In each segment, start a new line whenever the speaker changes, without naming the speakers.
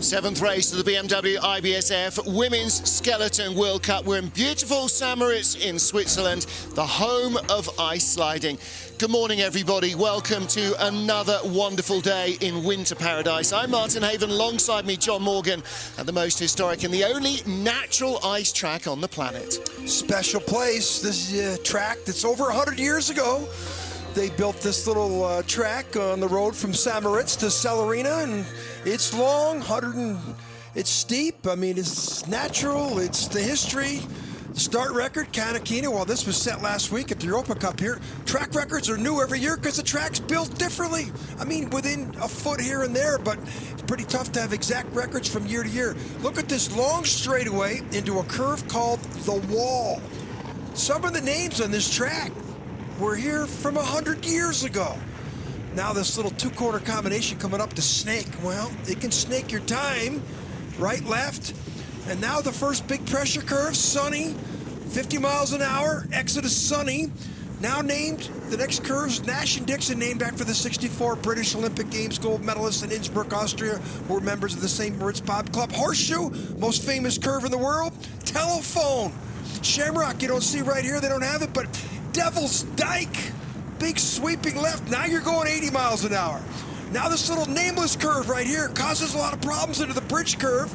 Seventh race of the BMW IBSF Women's Skeleton World Cup. We're in beautiful St. Moritz in Switzerland, the home of ice sliding. Good morning, everybody. Welcome to another wonderful day in winter paradise. I'm Martin Haven, alongside me, John Morgan, at the most historic and the only natural ice track on the planet.
Special place. This is a track that's over 100 years ago. They built this little track on the road from St. Moritz to Celerina, and it's long, it's steep. I mean, it's natural, it's the history. Start record, Canakina. Well, this was set last week at the Europa Cup here. Track records are new every year because the track's built differently. I mean, within a foot here and there, but it's pretty tough to have exact records from year to year. Look at this long straightaway into a curve called the Wall. Some of the names on this track were here from 100 years ago. Now this little two-corner combination coming up to snake. Well, it can snake your time, right, left. And now the first big pressure curve, sunny, 50 miles an hour, exit is sunny. Now named, the next curve's Nash and Dixon, named after the 64 British Olympic Games gold medalists in Innsbruck, Austria, who were members of the St. Moritz Bob Club. Horseshoe, most famous curve in the world. Telephone. Shamrock, you don't see right here, they don't have it, but Devil's Dyke, big sweeping left. Now you're going 80 miles an hour. Now this little nameless curve right here causes a lot of problems into the bridge curve.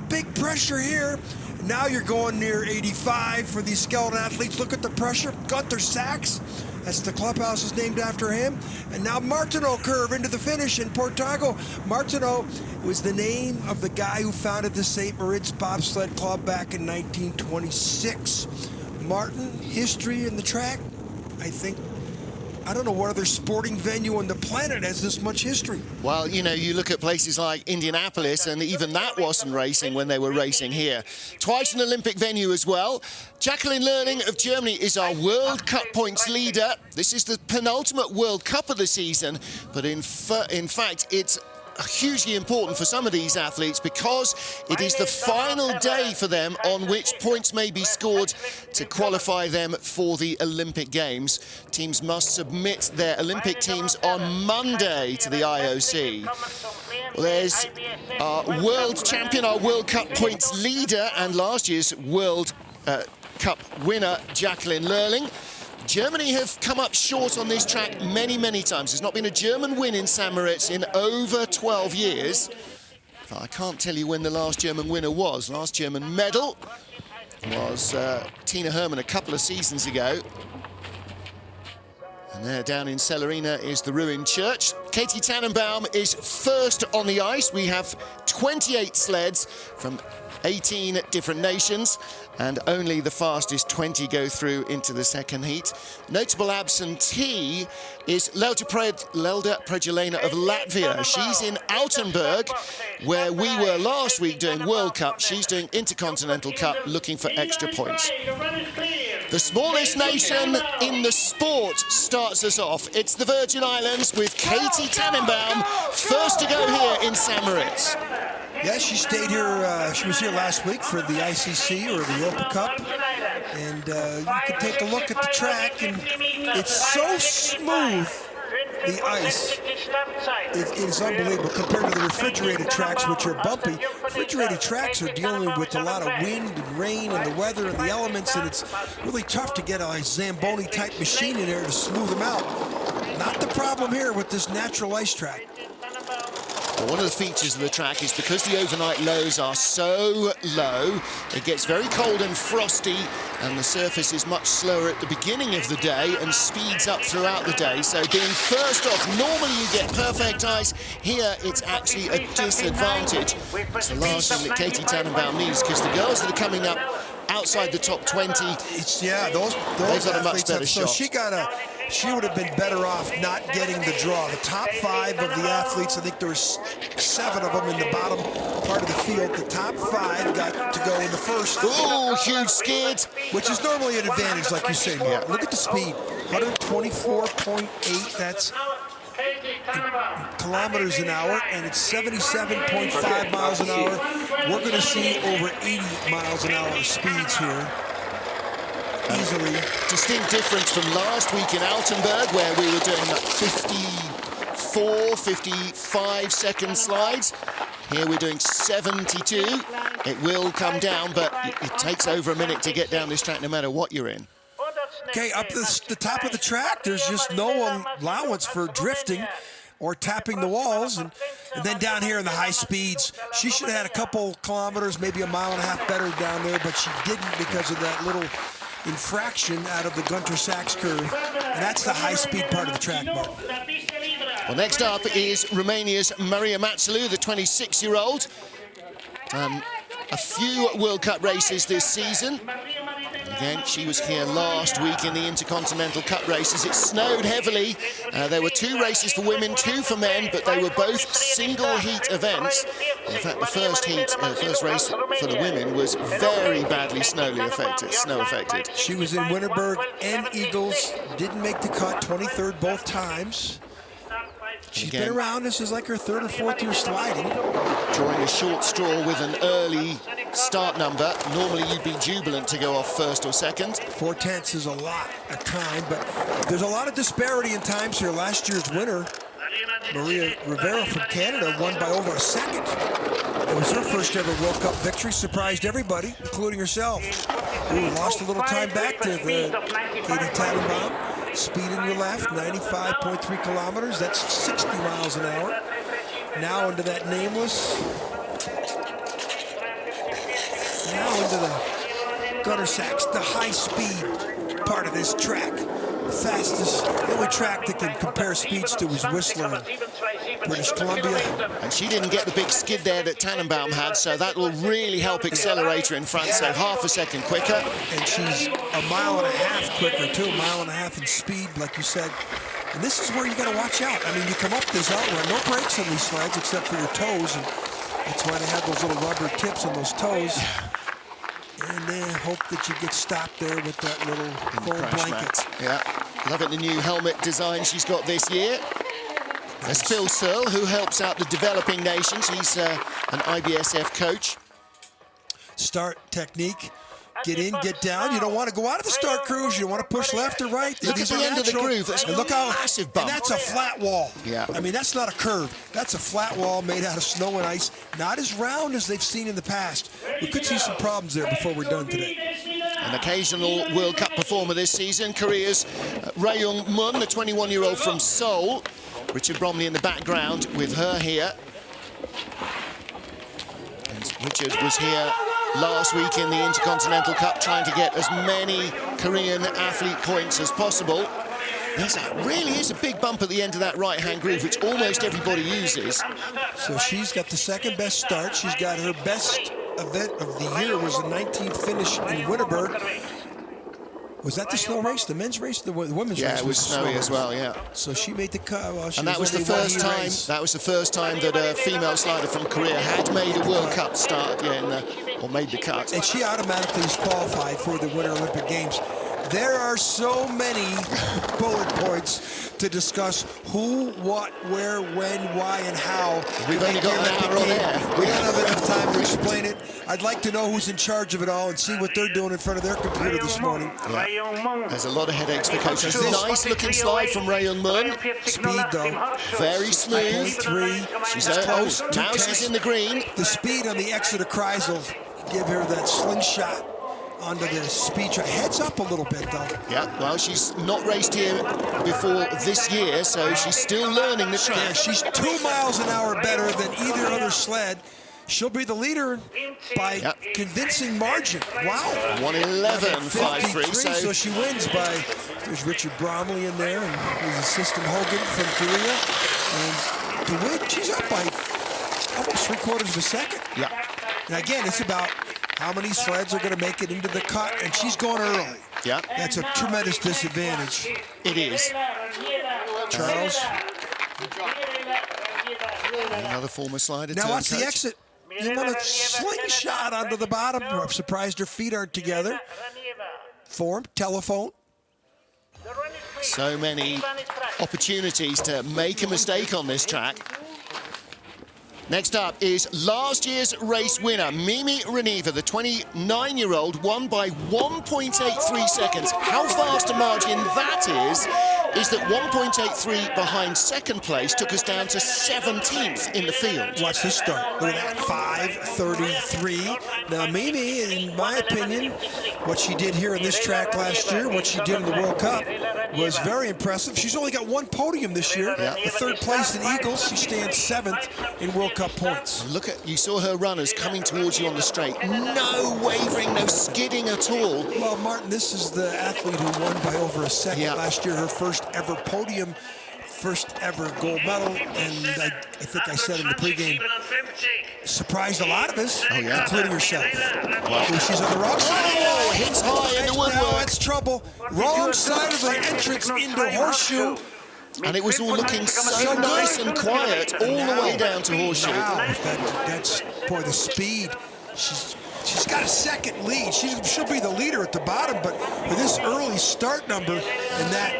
Big pressure here. Now you're going near 85 for these skeleton athletes. Look at the pressure. Gunther Sachs, that's the clubhouse is named after him. And now Martineau curve into the finish in Portago. Martineau was the name of the guy who founded the St. Moritz Bobsled Club back in 1926. Martin, history in the track, I don't know what other sporting venue on the planet has this much history.
Well, you know, you look at places like Indianapolis, and even that wasn't racing when they were racing here. Twice an Olympic venue as well. Jacqueline Lerling of Germany is our World Cup points leader. This is the penultimate World Cup of the season, but in fact, it's hugely important for some of these athletes because it is the final day for them on which points may be scored to qualify them for the Olympic Games. Teams must submit their Olympic teams on Monday to the IOC. Well, there's our world champion, our World Cup points leader, and last year's World Cup winner, Jacqueline Lerling. Germany have come up short on this track many, many times. There's not been a German win in St. Moritz in over 12 years. I can't tell you when the last German winner was. Last German medal was Tina Hermann a couple of seasons ago. And there down in Celerina is the ruined church. Katie Tannenbaum is first on the ice. We have 28 sleds from 18 different nations, and only the fastest 20 go through into the second heat. Notable absentee is Lelda Pregelena of Latvia. She's in Altenburg, where we were last week doing World Cup. She's doing Intercontinental Cup, looking for extra points. The smallest nation in the sport starts us off. It's the Virgin Islands with Katie Tannenbaum, first to go here in St. Moritz.
Yeah, she stayed here, she was here last week for the ICC or the Europa Cup. And you can take a look at the track, and it's so smooth, the ice. It is unbelievable compared to the refrigerated tracks, which are bumpy. Refrigerated tracks are dealing with a lot of wind and rain and the weather and the elements, and it's really tough to get a Zamboni-type machine in there to smooth them out. Not the problem here with this natural ice track.
Well, one of the features of the track is because the overnight lows are so low, it gets very cold and frosty, and the surface is much slower at the beginning of the day and speeds up throughout the day. So being first off, normally you get perfect ice. Here, it's actually a disadvantage. It's the last thing that Katie Tannenbaum needs, because the girls that are coming up outside the top 20,
those
they've got a much better shot.
So she would have been better off not getting the draw. The top 5 of the athletes, I think there's 7 of them in the bottom part of the field. The top 5 got to go in the first.
Oh, huge skid.
Which is normally an advantage, like you say, Mark. Look at the speed, 124.8, that's kilometers an hour, and it's 77.5 miles an hour. We're going to see over 80 miles an hour speeds here. Easily.
Distinct difference from last week in Altenburg, where we were doing 54, 55 second slides. Here we're doing 72. It will come down, but it takes over a minute to get down this track no matter what you're in.
Okay, up the top of the track, there's just no allowance for drifting or tapping the walls. And then down here in the high speeds, she should have had a couple kilometers, maybe a mile and a half better down there, but she didn't because of that little infraction out of the Gunter Sachs curve. And that's the high-speed part of the track, Mark.
Well, next up is Romania's Maria Matsalou, the 26-year-old. Done a few World Cup races this season. Again, she was here last week in the Intercontinental Cup races. It snowed heavily. There were 2 races for women, 2 for men, but they were both single-heat events. In fact, the first heat, first race for the women was very badly snow affected.
She was in Winterberg and Eagles, didn't make the cut, 23rd both times. She's been around. This is like her 3rd or 4th year sliding.
Drawing a short straw with an early start number. Normally you'd be jubilant to go off 1st or 2nd.
4/10 is a lot of time, but there's a lot of disparity in times here. Last year's winner, Maria Rivera from Canada, won by over a second. It was her first ever World Cup victory, surprised everybody, including herself. Ooh, lost a little time back to Katie Tannenbaum. Speed in your left, 95.3 kilometers. That's 60 miles an hour. Now into that nameless. Now into the Gunter Sachs, the high-speed part of this track. The fastest, the only track that can compare speeds to is Whistler, British Columbia.
And she didn't get the big skid there that Tannenbaum had, so that will really help accelerate her in front, so half a second quicker.
And she's a mile and a half quicker, too, a mile and a half in speed, like you said. And this is where you got to watch out. I mean, you come up this outrun, no brakes on these slides except for your toes, and that's why they have those little rubber tips on those toes. And then hope that you get stopped there with that little foam blanket.
Yeah, love it, the new helmet design she's got this year. There's Phil Searle, who helps out the developing nations. He's an IBSF coach.
Start technique. Get in, get down. You don't want to go out of the start cruise. You don't want to push left or right.
Look at the end of the groove. That's a massive bump.
And that's a flat wall.
Yeah.
I mean, that's not a curve. That's a flat wall made out of snow and ice. Not as round as they've seen in the past. We could see some problems there before we're done today.
An occasional World Cup performer this season, Korea's Raeyoung Moon, the 21-year-old from Seoul. Richard Bromley in the background with her here. And Richard was here last week in the Intercontinental Cup trying to get as many Korean athlete points as possible. Really is a big bump at the end of that right-hand groove, which almost everybody uses.
So she's got the second best start. She's got her best event of the year was a 19th finish in Winterberg. Was that the snow race, the men's race, the women's race?
Yeah, it was snowy as well, yeah.
So she made the cut. Well,
and that was the first time. That was the first time that a female slider from Korea had made a World Cup start, or made the cut.
And she automatically is qualified for the Winter Olympic Games. There are so many bullet points to discuss who, what, where, when, why, and how.
We've only got an hour on air.
We don't have enough time to explain it. I'd like to know who's in charge of it all and see what they're doing in front of their computer this morning.
Yeah. There's a lot of headaches for coaches. Nice looking slide from Raeyoung Moon.
Speed though.
Very smooth.
3.
She's close. Now she's in the green.
The speed on the exit of Kreisel will give her that slingshot onto the speed track. Heads up a little bit, though.
Yeah, well, she's not raced here before this year, so she's still learning the track.
Yeah, she's 2 miles an hour better than either other sled. She'll be the leader by convincing margin. Wow.
1:11.53.
So she wins by, there's Richard Bromley in there, and his assistant Hogan from Korea. And to win, she's up by almost 3/4 of a second.
Yeah.
And again, it's about how many sleds are going to make it into the cut, and she's going early.
Yeah.
That's a tremendous disadvantage.
It is.
Charles.
Another former slider.
Now watch the exit. You want a slingshot onto the bottom. I'm surprised her feet aren't together. Form, telephone.
So many opportunities to make a mistake on this track. Next up is last year's race winner, Mimi Reneva, the 29-year-old, won by 1.83 seconds. How fast a margin that is is that 1.83 behind second place took us down to 17th in the field.
Watch this start. Look at that, 5:33. Now, Mimi, in my opinion, what she did here in this track last year, what she did in the World Cup, was very impressive. She's only got one podium this year, the third place in Eagles. She stands 7th in World Cup points.
Look at, you saw her runners coming towards you on the straight. No wavering, no skidding at all.
Well, Martin, this is the athlete who won by over a second last year, her first ever podium, first ever gold medal, and I think I said in the pregame, surprised a lot of us, including herself. Well, she's on the wrong side.
Oh, hits high in the woodwork.
Now it's trouble. Wrong side of the entrance into Horseshoe.
And it was all looking so nice and quiet all the way down to Horseshoe.
Wow, that's, boy, the speed. She's got a second lead. She'll be the leader at the bottom, but with this early start number and that,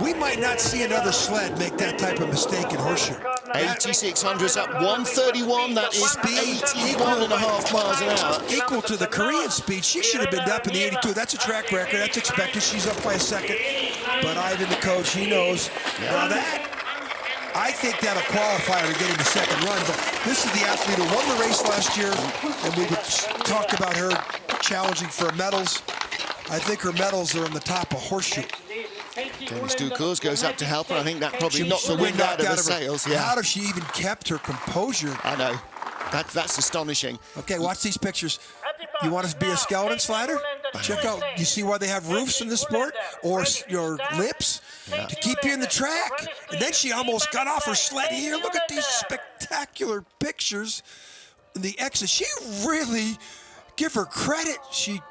we might not see another sled make that type of mistake in Horseshoe.
8600's up 131. That is 81.5 miles an hour.
Equal to the Korean speed. She should have been up in the 82. That's a track record. That's expected. She's up by a second. But Ivan, the coach, he knows. Now that, I think that'll qualify her to getting the second run, but this is the athlete who won the race last year, and we talked about her challenging for medals. I think her medals are on the top of Horseshoe.
Dennis Ducours goes up to help her. I think that probably knocked the wind out of her sails.
How does she even kept her composure?
I know. That's astonishing.
Okay, watch these pictures. You want to be a skeleton slider? Check out, you see why they have roofs in this sport? Or your lips? To keep you in the track. And then she almost got off her sled here. Look at these spectacular pictures. The exit, she really, give her credit.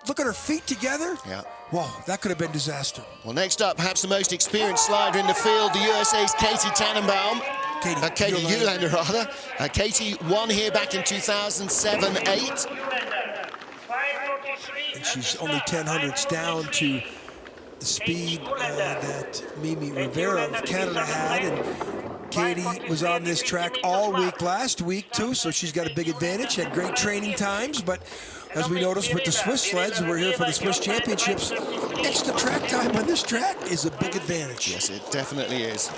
Look at her feet together.
Yeah.
Whoa, that could have been disaster.
Well, next up, perhaps the most experienced slider in the field, the USA's Katie Tannenbaum. Katie Ulander, rather. Katie won here back in 2007-8.
And she's only 0.10 down to the speed that Mimi Rivera of Canada had. And Katie was on this track all week last week, too, so she's got a big advantage. Had great training times, but as we noticed with the Swiss sleds, we're here for the Swiss Championships. Extra track time on this track is a big advantage.
Yes, it definitely is.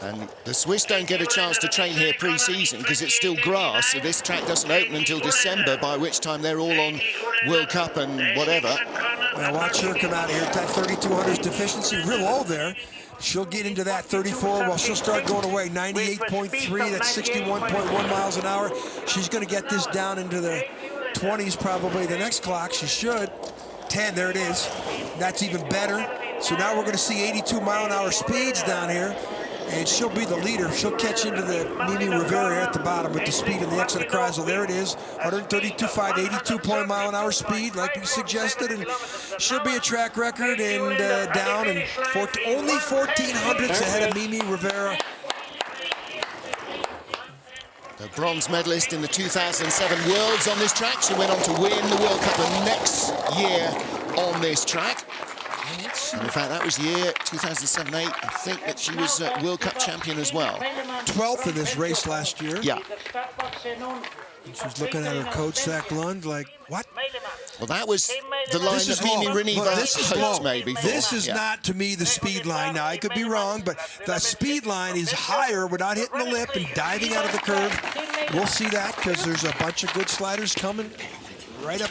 And the Swiss don't get a chance to train here pre-season because it's still grass, so this track doesn't open until December, by which time they're all on World Cup and whatever.
Well, watch her come out of here. That 3200's deficiency, real low there. She'll get into that 34. Well, she'll start going away. 98.3, that's 61.1 miles an hour. She's going to get this down into the 20s probably. The next clock, she should. 10, there it is. That's even better. So now we're going to see 82 mile an hour speeds down here. And she'll be the leader. She'll catch into the Mimi Rivera at the bottom with the speed in the exit of Kreisel. There it is, 132.5, 82 mile an hour speed, like we suggested, and she'll be a track record and down, and only 1400s ahead of Mimi Rivera.
The bronze medalist in the 2007 Worlds on this track. She went on to win the World Cup the next year on this track. And in fact, that was year 2007-8. I think that she was World Cup champion as well.
12th in this race last year.
Yeah.
And she's looking at her coach, Zach Lund, like, what?
Well, that was the line that Mimi Reniva hoped maybe.
This is not, to me, the speed line. Now, I could be wrong, but the speed line is higher without hitting the lip and diving out of the curve. We'll see that because there's a bunch of good sliders coming right up.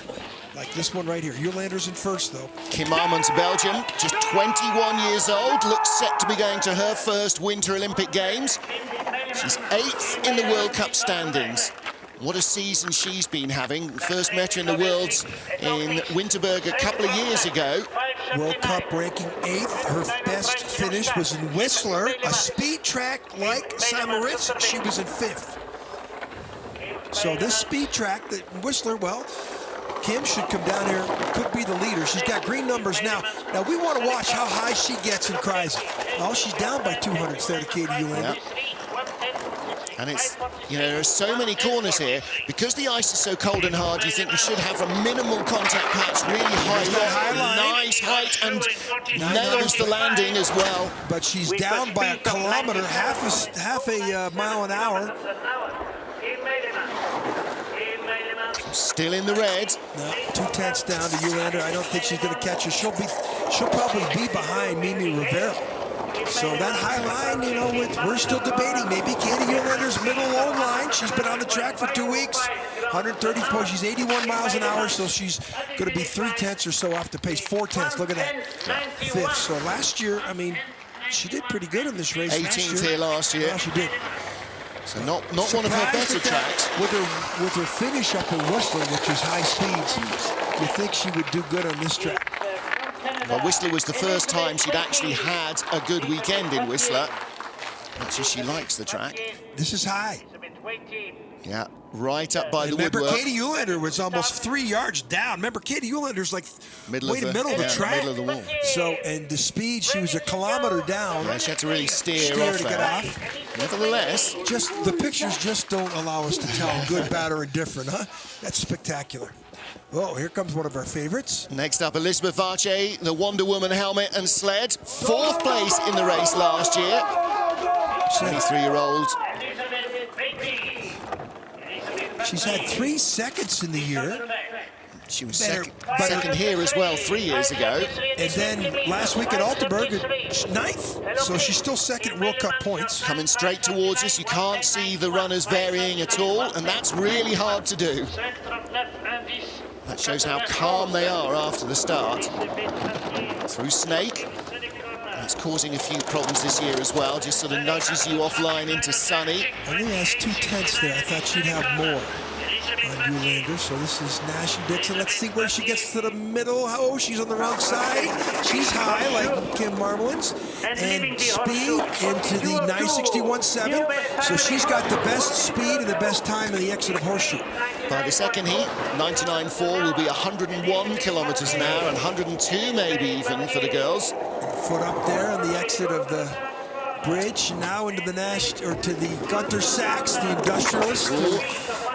Like this one right here. Ulander's in first, though.
Kim Armand's Belgium, just 21 years old, looks set to be going to her first Winter Olympic Games. She's 8th in the World Cup standings. What a season she's been having. First met her in the Worlds in Winterberg a couple of years ago.
World Cup ranking 8th. Her best finish was in Whistler, a speed track like St. Moritz. She was in 5th. So this speed track that Whistler, well, Kim should come down here, could be the leader. She's got green numbers now. Now we want to watch how high she gets in Kreisel. Oh, she's down by 200 instead of Katie Ulander.
And it's, you know, there are so many corners here. Because the ice is so cold and hard, you think you should have a minimal contact patch, really high, nice height, and nails the landing as well.
But she's down by a kilometer, half a mile an hour.
Still in the red.
No, 2/10 down to Ulander. I don't think she's going to catch her. She'll probably be behind Mimi Rivera. So that high line, you know, we're still debating. Maybe Katie Eulander's middle low line. She's been on the track for 2 weeks. 130 points. She's 81 miles an hour, so she's going to be 3/10 or so off the pace. 4/10. Look at that. Fifth. So last year, I mean, she did pretty good in this race.
18th here last year.
Yeah, she did.
So not one of her better tracks.
With her finish up in Whistler, which is high speeds, you think she would do good on this track.
Well, Whistler was the first time she'd actually had a good weekend in Whistler. Actually, she likes the track.
This is high.
Yeah, right up by the
Remember,
woodwork.
Katie Eulander was almost 3 yards down. Remember, Katie Eulander's like middle of the track.
Middle of the wall.
So, and the speed, she was a kilometer down.
Yeah, she had to really steer off
to
there.
get off.
Nevertheless,
just the pictures just don't allow us to tell good, bad, or indifferent, huh? That's spectacular. Oh, here comes one of our favorites.
Next up, Elizabeth Vache, the Wonder Woman helmet and sled. 4th place in the race last year. 23-year-old.
She's had 3 seconds in the year.
She was second here as well 3 years ago.
And then last week at Altenburg, 9th. So she's still second World Cup points.
Coming straight towards us. You can't see the runners varying at all, and that's really hard to do. That shows how calm they are after the start. Through Snake. That's causing a few problems this year as well. Just sort of nudges you offline into Sunny.
Only has 2/10 there. I thought she'd have more on Eulander. So this is Nash and Dixon. Let's see where she gets to the middle. Oh, she's on the wrong side. She's high like Kim Marmolin's. And speed into the 9:61.7. So she's got the best speed and the best time in the exit of Horseshoe.
By the second heat, 99.4 will be 101 kilometers an hour and 102 maybe even for the girls.
Foot up there on the exit of the bridge. Now into the Nash, or to the Gunter Sachs, the industrialist.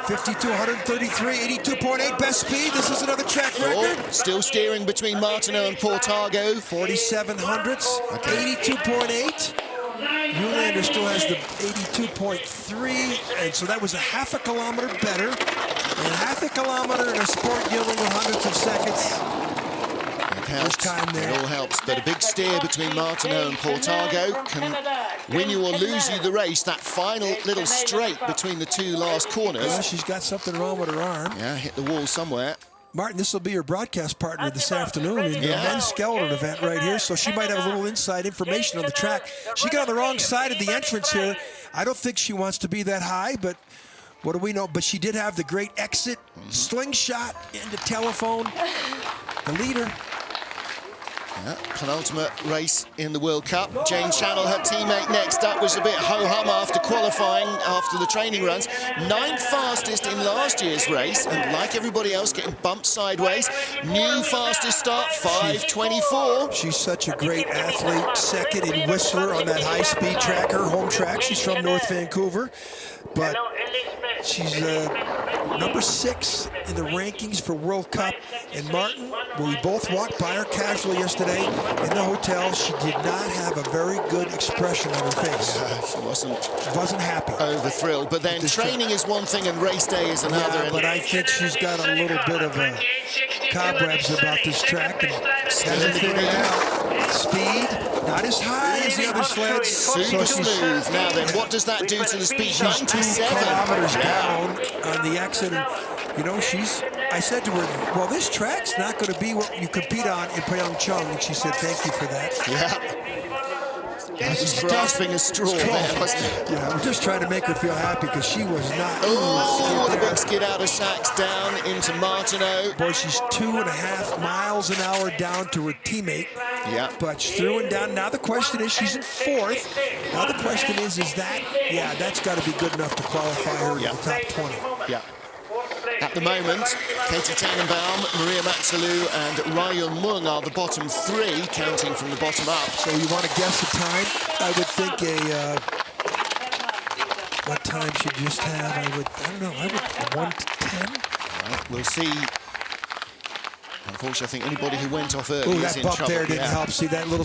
52, 133, 82.8 best speed. This is another track record.
Still steering between Martineau and Portago.
47 hundredths, 82.8. Eulander still has the 82.3, and so that was a half a kilometer better. And half a kilometer in a sport dealing with hundreds of seconds.
Helps.
Time there.
It all helps, but a big steer between Martineau and Portago can win you or lose you the race. That final little straight between the two last corners.
Well, she's got something wrong with her arm.
Yeah, hit the wall somewhere.
Martin, this will be your broadcast partner this afternoon in the men's skeleton event right here, so she might have a little inside information on the track. She got on the wrong side of the entrance here. I don't think she wants to be that high, but what do we know? But she did have the great exit, slingshot into telephone. The leader.
Yeah, penultimate race in the World Cup. Jane Channel, her teammate next up, was a bit ho-hum after qualifying, after the training runs. 9th fastest in last year's race, and like everybody else, getting bumped sideways. New fastest start, 5:24.
She's such a great athlete. Second in Whistler on that high-speed track, her home track. She's from North Vancouver, but she's number 6 in the rankings for World Cup. And Martin, we both walked by her casually yesterday in the hotel. She did not have a very good expression on her face.
She
wasn't happy.
Over thrilled, but then training is one thing and race day is another.
Yeah, but I think she's got a little bit of a cobwebs about this track and hasn't figured it out. Speed, not as high as the other sleds.
Super smooth. Now then, what does that do to the speed? 97
kilometers down on the exit. And, you know, I said to her, well, this track's not going to be what you compete on in PyeongChang. And she said, thank you for that.
Yeah. She's grasping a straw there, wasn't it?
Yeah, I'm just trying to make her feel happy because she was not.
Oh, the big skid out of Sachs down into Martineau.
Boy, she's 2.5 miles an hour down to her teammate.
Yeah.
But she's through and down. Now the question is, she's in 4th. Now the question is that, yeah, that's got to be good enough to qualify her in the top 20.
Yeah. At the moment, Katie Tannenbaum, Maria Matsalou and Rayun Mung are the bottom 3, counting from the bottom up.
So you want to guess the time? I would think what time should you just have? I don't know, I would 1 to 10.
Right, we'll see. Unfortunately, I think anybody who went off early is
that
in
bump
trouble.
there didn't help. See that little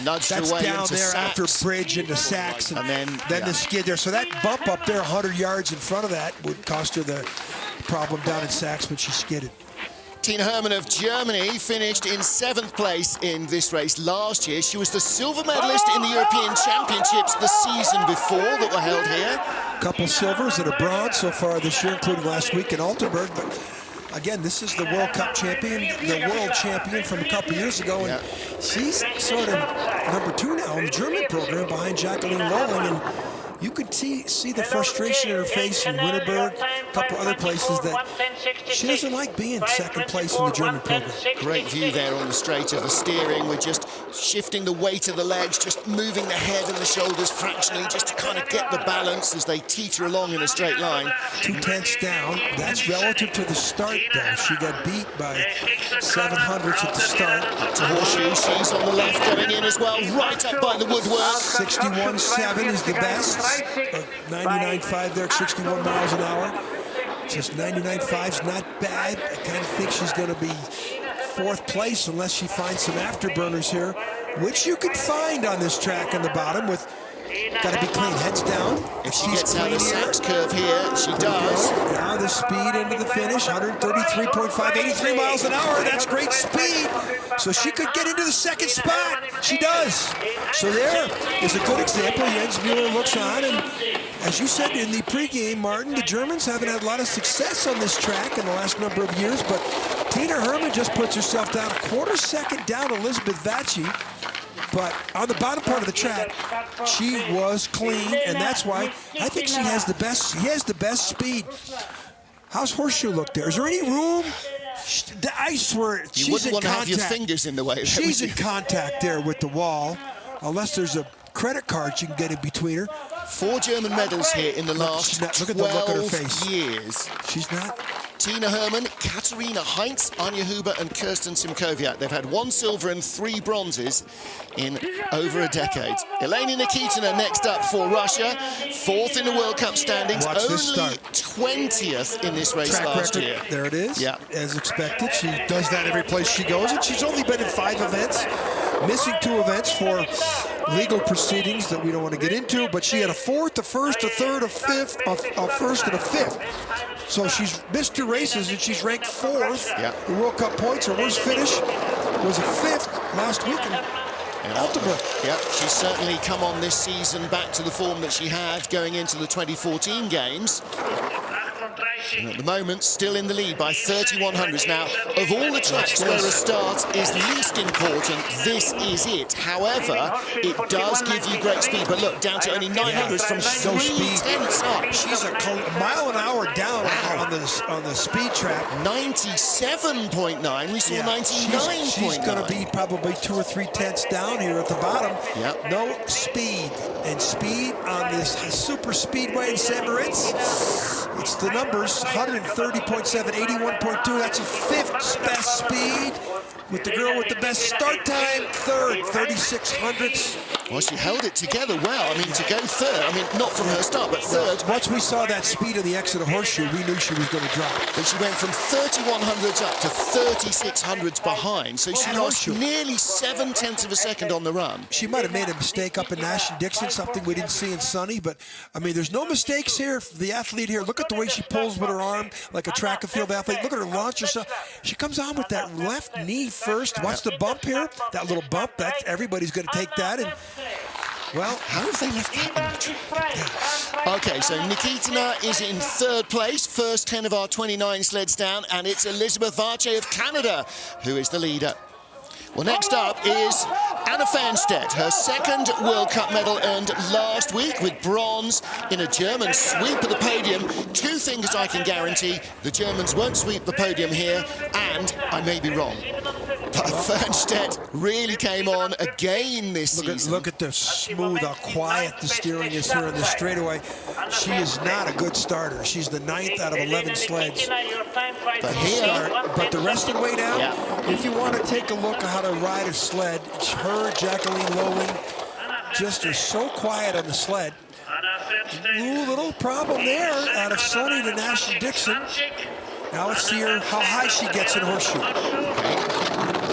nudged
that's
away
down
into
there
Sachs.
after bridge into Sachs, and then the skid there. So that bump up there, 100 yards in front of that, would cost her the problem down in Sachs when she skidded.
Tina Hermann of Germany finished in 7th place in this race last year. She was the silver medalist in the European Championships the season before that were held here.
A couple silvers and a bronze so far this year, including last week in Altenburg. But again, this is the World Cup champion, the world champion from a couple years ago. And she's sort of number 2 now in the German program behind Jacqueline Lolling. And you could see the frustration in her face in Winterberg, a couple other places, that she doesn't like being 2nd place in the German program.
Great view there on the straight of the steering. We're just shifting the weight of the legs, just moving the head and the shoulders fractionally, just to kind of get the balance as they teeter along in a straight line.
2/10 down. That's relative to the start, though. She got beat by 7/100 at the start.
Up to Horseshoe, she's on the left going in as well, right up by the woodwork.
61.7 is the best. 99.5 there at 61 miles an hour. Just 99.5's not bad. I kind of think she's going to be 4th place unless she finds some afterburners here, which you can find on this track on the bottom with. Got to be clean, heads down.
If she gets out of Sachs curve here, she does.
Now the speed into the finish, 133.5, 83 miles an hour. That's great speed. So she could get into the 2nd spot. She does. So there is a good example. Jens Mueller looks on, and as you said in the pregame, Martin, the Germans haven't had a lot of success on this track in the last number of years, but Tina Hermann just puts herself down a 1/4 second down Elizabeth Vaci. But on the bottom part of the track, she was clean, and that's why I think she has the best. He has the best speed. How's Horseshoe look there? Is there any room? I swear, she's in contact. You wouldn't want to have your fingers in the way. She's in contact there with the wall, unless there's a credit card you can get in between her.
4 German medals here in the last 12 years.
She's not.
Tina Hermann, Katharina Heinz, Anja Huber, and Kirsten Simkowiak. They've had 1 silver and 3 bronzes in over a decade. Elena Nikitina next up for Russia, 4th in the World Cup standings, only 20th in this race last year.
There it is.
Yeah,
as expected. She does that every place she goes, and she's only been in 5 events, missing 2 events for legal proceedings that we don't want to get into. But she had a 4th, a 1st, a 3rd, a 5th, a 1st, and a 5th. So she's missed 2 races, and she's ranked 4th in World Cup points. Her worst finish was a 5th last week in Altenburg.
Yeah, she's certainly come on this season back to the form that she had going into the 2014 games. And at the moment, still in the lead by 31/100. Now, of all the tracks where a start is least important, this is it. However, it does give you great speed. But look, down to only 900s from 3/10 up.
She's a mile an hour down on the speed track.
97.9. We saw 99.9.
She's going to be probably 2 or 3 tenths down here at the bottom.
Yep.
No speed. And speed on this super speedway in St. Moritz. It's the numbers, 130.7, 81.2. That's a 5th best speed. With the girl with the best start time, 3rd, 36/100ths.
Well, she held it together well. I mean, to go 3rd, I mean, not from her start, but 3rd.
Once we saw that speed of the exit of Horseshoe, we knew she was going to drop.
But she went from 31/100ths up to 36/100ths behind. So she lost nearly 7/10 of a second on the run.
She might have made a mistake up in Nash and Dixon, something we didn't see in Sunny. But, I mean, there's no mistakes here. The athlete here, look at the way she pulls with her arm like a track and field athlete. Look at her launch herself. She comes on with that left knee first. Watch the bump here. That little bump, everybody's going to take that. And well,
how have they left that in the track? Yeah. Okay, so Nikitina is in 3rd place, first 10 of our 29 sleds down, and it's Elizabeth Vaci of Canada who is the leader. Well, next up is Anna Fernstedt, her 2nd World Cup medal earned last week with bronze in a German sweep of the podium. 2 things I can guarantee: the Germans won't sweep the podium here, and I may be wrong. But Fernstedt really came on again this season.
Look at the smooth, how quiet the steering is here in the straightaway. She is not a good starter. She's the 9th out of 11 sleds.
But here,
but the rest of the way down, if you want to take a look at how to ride a sled, her, Jacqueline Lolling, just are so quiet on the sled. Ooh, little problem there out of Sony to Nash and Dixon. Now let's see her, how high she gets in Horseshoe.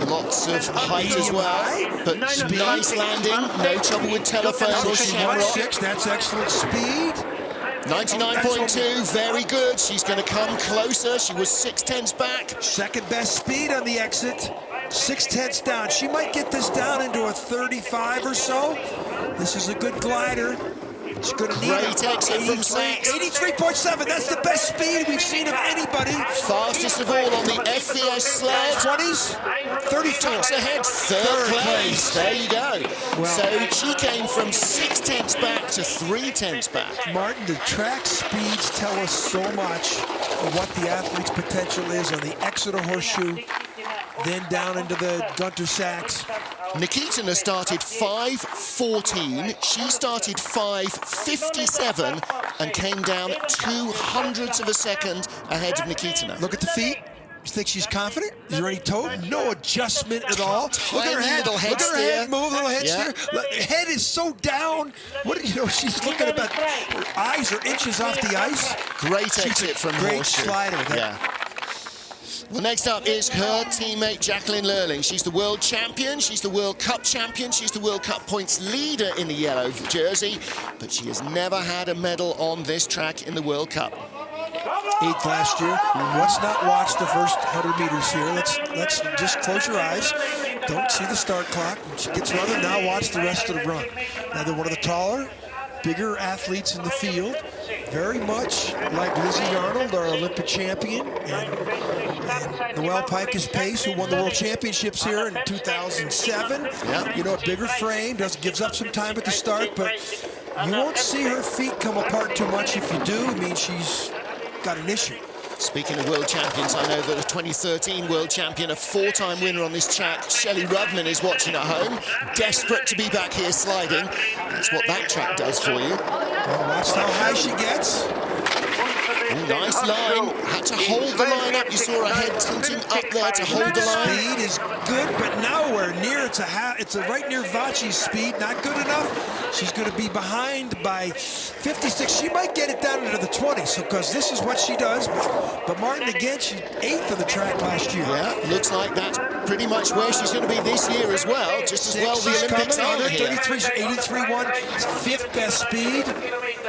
Lots of height as well, but nice landing, no trouble with telephone or shamrock.
6, that's excellent speed.
99.2, very good. She's going to come closer. She was 0.6 back.
Second best speed on the exit. 0.6 down. She might get this down into a 35 or so. This is a good glider. She's going to need
Great exit from Sachs.
83.7. That's the best speed we've seen of anybody.
Fastest of all on the FVS sled.
20s. 34.
Tucks ahead, third place. There you go.
Well,
so she came from 0.6 back to 0.3 back.
Martin, the track speeds tell us so much of what the athlete's potential is on the Exeter Horseshoe, then down into the Gunter Sachs.
Nikitina started 5.14. She started 5.57 and came down 0.02 of a second ahead of Nikitina.
Look at the feet. You think she's confident? Is there any toe? No adjustment at all. Look at her head.
Little head
Look at her
steer.
head move, little head
Yeah.
steer. Head is so down. What do you know? She's looking about, her eyes are inches off the ice.
Great exit from
great
Horseshoe.
slider.
Yeah. Well, next up is her teammate, Jacqueline Lurling. She's the world champion, she's the World Cup champion, she's the World Cup points leader in the yellow jersey, but she has never had a medal on this track in the World Cup.
8th last year. Let's not watch the first 100 meters here. Let's just close your eyes. Don't see the start clock. When she gets running, now watch the rest of the run. Now they're one of the taller, bigger athletes in the field. Very much like Lizzie Arnold, our Olympic champion, and Noelle Pace, who won the World Championships here in 2007.
Yeah.
You know, a bigger frame, gives up some time at the start, but you won't see her feet come apart too much. If you do, it means she's got an issue.
Speaking of world champions, I know that a 2013 world champion, a 4-time winner on this track, Shelley Rudman, is watching at home, desperate to be back here sliding. That's what that track does for you.
Well, watch how high she gets.
Ooh, nice line. Had to hold the line up. You saw her head tilting up there to hold the line.
Speed is good, but nowhere near. It's a right near Vachi's speed. Not good enough. She's going to be behind by 56. She might get it down into the 20s, because this is what she does. But Martin, again, she's 8th of the track last year.
Yeah, looks like that's pretty much where she's going to be this year as well. Just as well the Olympics are here.
83.1, 5th best speed.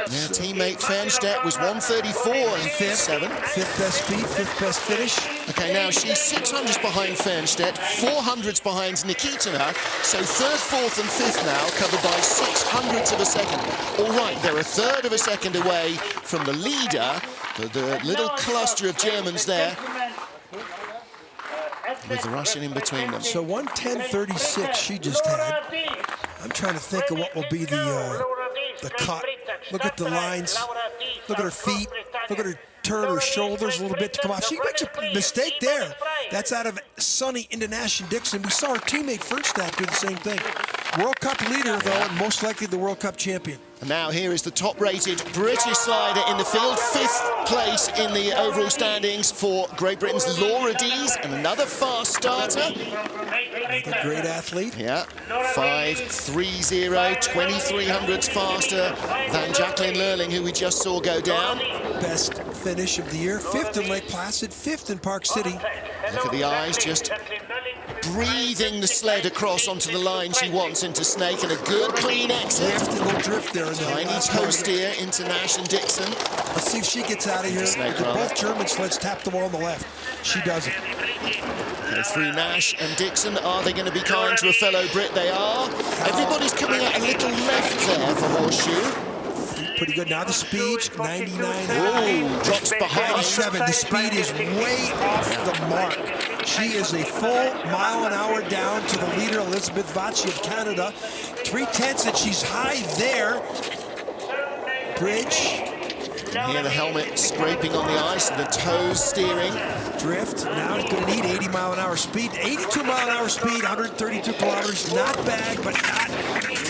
Yeah, teammate Fernstedt was 134 and 7th.
5th best speed, 5th best finish.
Okay, now she's 600s behind Fernstedt, 400s behind Nikitina, so 3rd, 4th and 5th now covered by 600ths of a second. All right, they're a 1/3 of a second away from the leader, but the little cluster of Germans there with the Russian in between them.
So 1:10.36 she just had. I'm trying to think of what will be the cut. Look at the lines. Look at her feet. Look at her turn her shoulders a little bit to come off. She makes a mistake there. That's out of Sonny Indonesian-Dixon. We saw her teammate Fernstedt do the same thing. World Cup leader, though, and most likely the World Cup champion.
And now here is the top-rated British slider in the field. 5th place in the overall standings for Great Britain's Laura Dees, and another fast starter.
Another great athlete.
Yeah, 5.30, 2300ths faster than Jacqueline Lurling, who we just saw go down.
Best finish of the year. 5th in Lake Placid, 5th in Park City.
Look at the eyes, just breathing the sled across onto the line she wants into Snake, and a good clean exit.
Little drift there.
Tiny toe steer into Nash and Dixon.
Let's see if she gets out of here. Both German sleds tap the wall on the left. She doesn't.
Okay, through Nash and Dixon. Are they going to be kind to a fellow Brit? They are. Everybody's coming out a little left there for Horseshoe.
Pretty good. Now the speed, 99.
Ooh, drops behind.
87. The speed is way off the mark. She is a full mile an hour down to the leader, Elizabeth Vachi of Canada. 3/10, and she's high there. Bridge.
You can hear the helmet scraping on the ice, the toes steering.
Drift. Now it's going to need 80 mile an hour speed. 82 mile an hour speed, 132 kilometers. Not bad, but not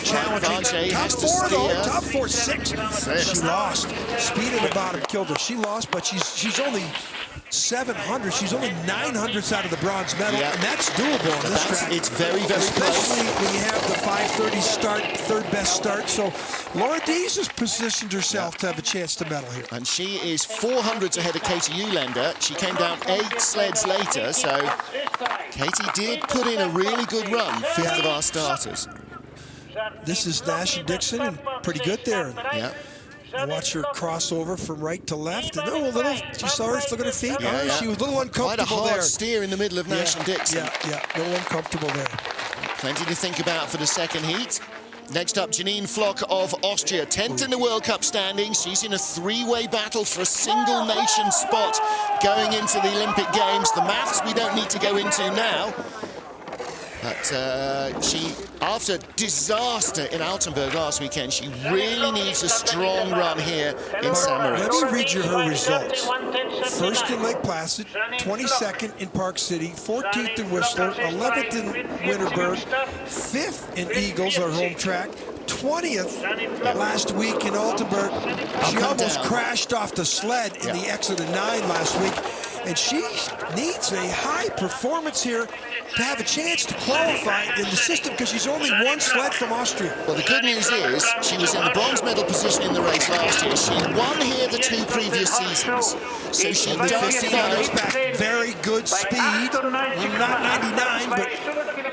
challenging.
Vachi
Top
has to
4 though.
steer.
Top 4, 6. She lost. Speed at the bottom killed her. She lost, but she's only 700. She's only 900ths out of the bronze medal,
Yeah.
and that's doable on this track.
It's very, very
Especially
close.
when you have the 5:30 start, 3rd best start. So Laura Dees has positioned herself to have a chance to medal here.
And she is 400s ahead of Katie Ulender. She came down 8 sleds later, so Katie did put in a really good run, 5th of our starters.
This is Nash and Dixon, and pretty good there.
Yeah.
Watch her crossover from right to left. And a little, you saw her look at her feet. She was a little uncomfortable
Quite a hard
there.
steer in the middle of Nash and Dixon.
A little uncomfortable there.
Plenty to think about for the second heat. Next up, Janine Flock of Austria, 10th in the World Cup standings. She's in a three-way battle for a single nation spot going into the Olympic Games. The maths we don't need to go into now. But she, after disaster in Altenburg last weekend, she really needs a strong run here in St. Moritz.
Let me read you her results. First in Lake Placid, 22nd in Park City, 14th in Whistler, 11th in Winterberg, 5th in Eagles, our home track, 20th last week in Altenburg. She almost crashed off the sled in the exit of 9 last week. And she needs a high performance here to have a chance to qualify in the system because she's only one sled from Austria.
Well, the good news is she was in the bronze medal position in the race last year. She won here the 2 previous seasons. So she does know.
Very good speed. Not 99, but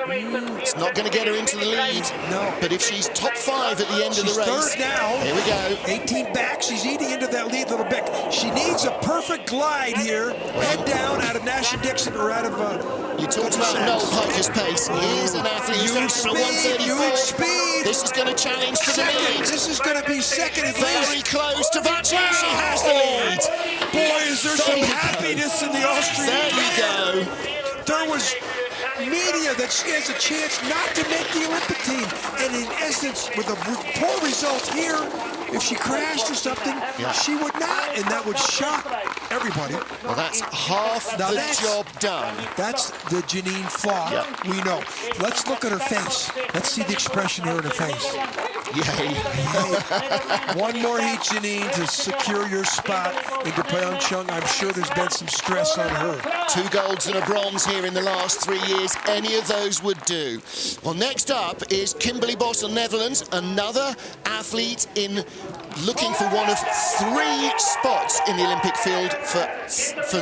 it's not going to get her into the lead.
No.
But if she's top 5 at the end of the race.
She's third now.
Here we go.
18 back. She's eating into that lead a little bit. She needs a perfect glide here. Head down out of Nash and Dixon or out of...
You talked about Noel Piker's pace. Here's an athlete who's going for 134.
Speed.
This is going to challenge for the lead.
This is going to be second at
Very
least.
close to Vachi. She has the lead.
Boy, is there some happiness in the Austrian.
There you go.
There was media that she has a chance not to make the Olympic team. And in essence, with a poor result here, if she crashed or something, she would not. And that would shock everybody.
Well, that's half the job done.
That's the Janine Flock we know. Let's look at her face. Let's see the expression here in her face.
Yay.
One more heat, Janine, to secure your spot into PyeongChang. I'm sure there's been some stress on her.
2 golds and a bronze here in the last 3 years. Any of those would do. Well, next up is Kimberly Bos of Netherlands, another athlete in looking for one of 3 spots in the Olympic field for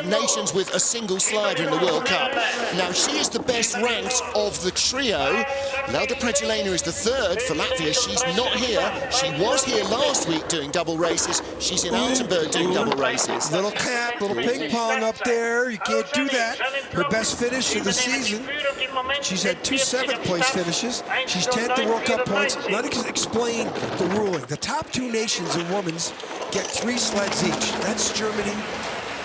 nations with a single slider in the World Cup. Now, she is the best ranked of the trio. Lelda Pregelena is the 3rd for Latvia. She's not here. She was here last week doing double races. She's in Altenburg doing double races.
Little cap, little ping pong up there. You can't do that. Her best finish of the season. She's had 2 7th-place finishes. She's 10th in World Cup points. Let me explain the ruling. The top 2 nations in women's get 3 sleds each. That's Germany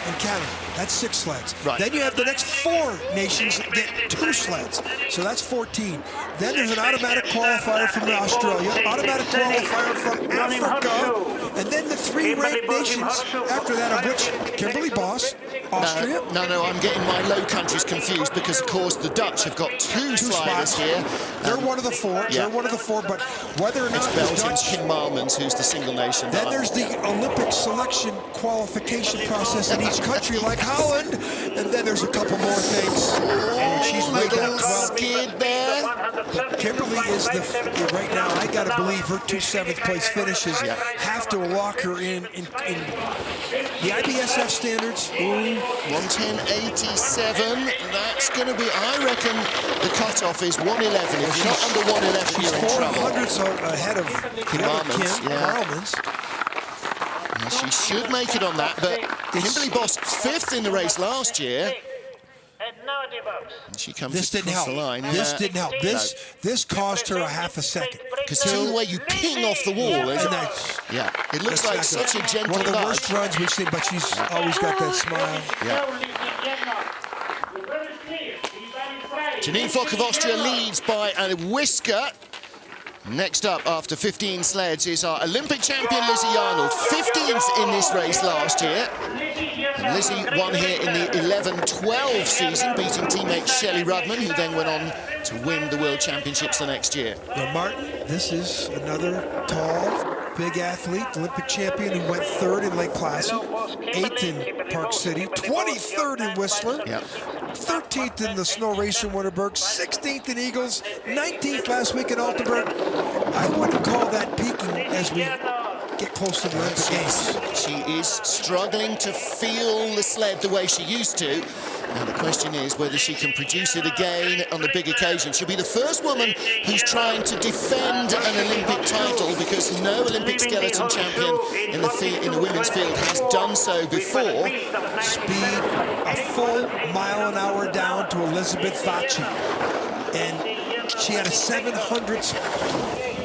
and Canada. That's 6 sleds.
Right.
Then you have the next 4 nations that get 2 sleds. So that's 14. Then there's an automatic qualifier from Australia, automatic qualifier from Africa, and then the 3 ranked nations after that, of which Kimberly Bos, Austria.
No, I'm getting my low countries confused because, of course, the Dutch have got 2 sliders here.
They're one of the 4. They're one of the 4, but whether or not
it's Belgium's Kim Malmans, who's the single nation.
Then there's the Olympic selection qualification process in each country, like Holland, and then there's a couple more things. And she's way back 12.
There.
But Kimberly is right now, I gotta believe her 2 7th-place finishes have to lock her in the IBSF standards.
110.87. That's going to be, I reckon, the cutoff is 111. If you're not under 111, you're in trouble.
400s ahead of Kim Malmans.
She should make it on that, but Kimberly Bos 5th in the race last year. And she comes across the line.
This didn't help. This cost her a half a second.
Because see the way you ping off the wall, isn't it? It looks like such a gentle
one of the
nudge.
worst runs we've seen, but she's always got that smile.
Janine Flock of Austria leads by a whisker. Next up, after 15 sleds, is our Olympic champion, Lizzie Arnold. 15th in this race last year. And Lizzie won here in the 11-12 season, beating teammate Shelley Rudman, who then went on to win the World Championships the next year.
Now, Martin, this is another tall, big athlete, Olympic champion who went 3rd in Lake Placid, 8th in Park City, 23rd in Whistler, 13th in the snow race in Winterberg, 16th in Eagles, 19th last week in Altenburg. I wouldn't call that peaking as we get close to the Olympic Games.
She is struggling to feel the sled the way she used to. Now the question is whether she can produce it again on the big occasion. She'll be the first woman who's trying to defend an Olympic title, because no Olympic skeleton champion in the women's field has done so before.
Speed, a full mile an hour down to Elizabeth Vachi. And she had a 700.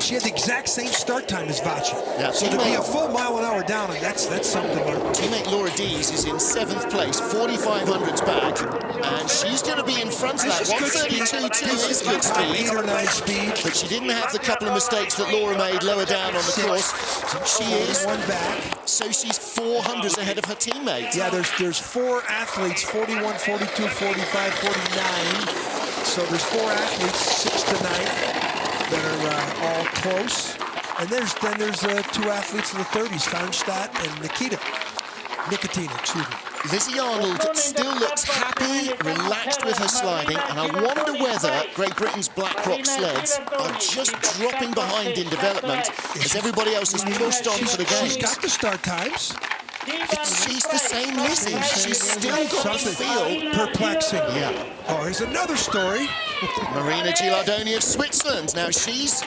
She had the exact same start time as Vachi.
Yeah,
so to be a full mile an hour down, and that's something.
Teammate Laura Dees is in 7th place, 4,500s back, and she's going to be in front of that. 132.2 is good speed.
8 or 9 speed.
But she didn't have the couple of mistakes that Laura made lower down on the course. She is
one back.
So she's 400s ahead of her teammate.
Yeah, there's 4 athletes, 41, 42, 45, 49. So there's 4 athletes, 6 to 9. That are all close, and then there's 2 athletes in the 30s, Farnstadt and Nicotina, excuse me.
Lizzie Arnold still looks happy, relaxed with her sliding, and I wonder whether Great Britain's Blackrock sleds are just dropping behind in development as everybody else is pushed on for the games.
She's got the start times.
She's the same Lizzie. She's still got the feel.
Perplexing.
Yeah.
Oh, here's another story.
Marina Gilardoni of Switzerland. Now she's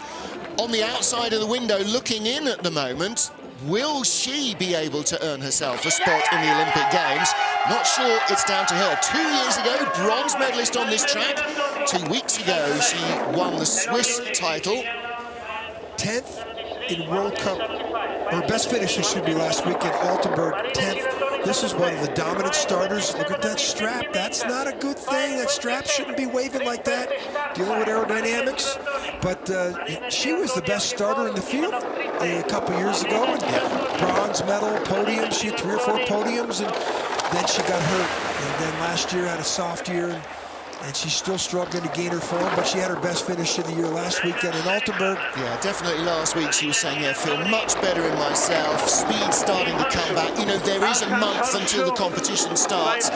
on the outside of the window looking in at the moment. Will she be able to earn herself a spot in the Olympic Games? Not sure it's down to her. 2 years ago, bronze medalist on this track. 2 weeks ago, she won the Swiss title.
10th in World Cup. Her best finisher should be last week in Altenburg, 10th. This is one of the dominant starters. Look at that strap. That's not a good thing. That strap shouldn't be waving like that, dealing with aerodynamics. But she was the best starter in the field a couple years ago. Bronze medal, podium. She had 3 or 4 podiums, and then she got hurt. And then last year had a soft year. And she's still struggling to gain her form, but she had her best finish of the year last weekend in Altenburg.
Yeah, definitely last week she was saying, yeah, I feel much better in myself, speed starting to come back. You know, there is a month until the competition starts.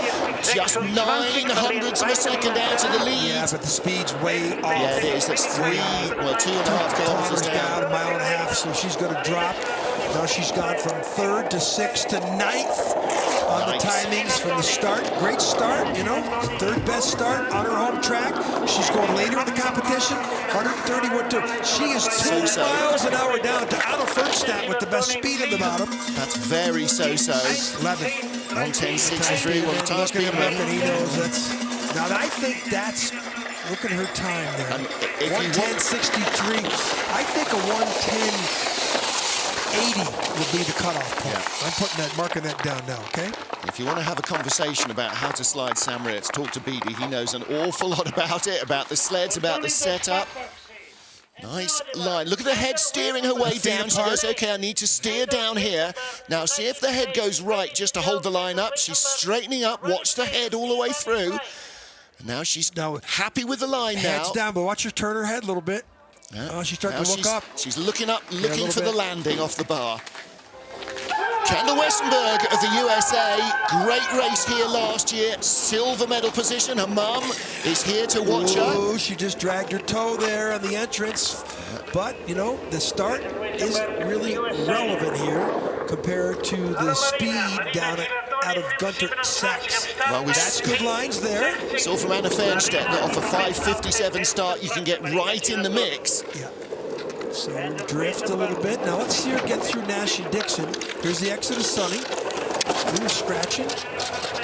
Just 900ths of a second out of the lead.
Yeah, but the speed's way off.
Yeah, it is. That's 2.5 kilometers down.
A mile and a half, so she's going to drop. Now she's gone from 3rd to 6th to 9th on the timings from the start. Great start, you know, 3rd best start on her home track. She's going later in the competition, 131.2. She is 2 miles an hour down to Anna Fernstadt with the best speed in the bottom.
That's very so-so.
11.
110.63, one time speed.
He knows that's. Now I think that's. Look at her time there. 110.63. I think a 110.80 would be the cutoff point. Yeah. I'm putting that, marking that down now, okay?
If you want to have a conversation about how to slide Sam Moritz, talk to Beatty. He knows an awful lot about it, about the sleds, about the setup. Nice line. Look at the head steering her way down. She goes, okay, I need to steer down here. Now, see if the head goes right just to hold the line up. She's straightening up. Watch the head all the way through. And now she's happy with the line now.
Head's down, but watch her turn her head a little bit. Yeah. Oh, she's starting to look up.
She's looking up, looking for the landing off the bar. Kendall Westenberg of the USA, great race here last year, silver medal position. Her mum is here to watch her.
Oh, she just dragged her toe there on the entrance. But, you know, the start is really relevant here compared to the speed down out of Gunter Sachs. Well, that's good lines there.
So from Anna Fernstedt that off a 5:57 start, you can get right in the mix.
Yeah. So drift a little bit. Now let's see her get through Nash and Dixon. Here's the exit of Sunny. Ooh, scratching.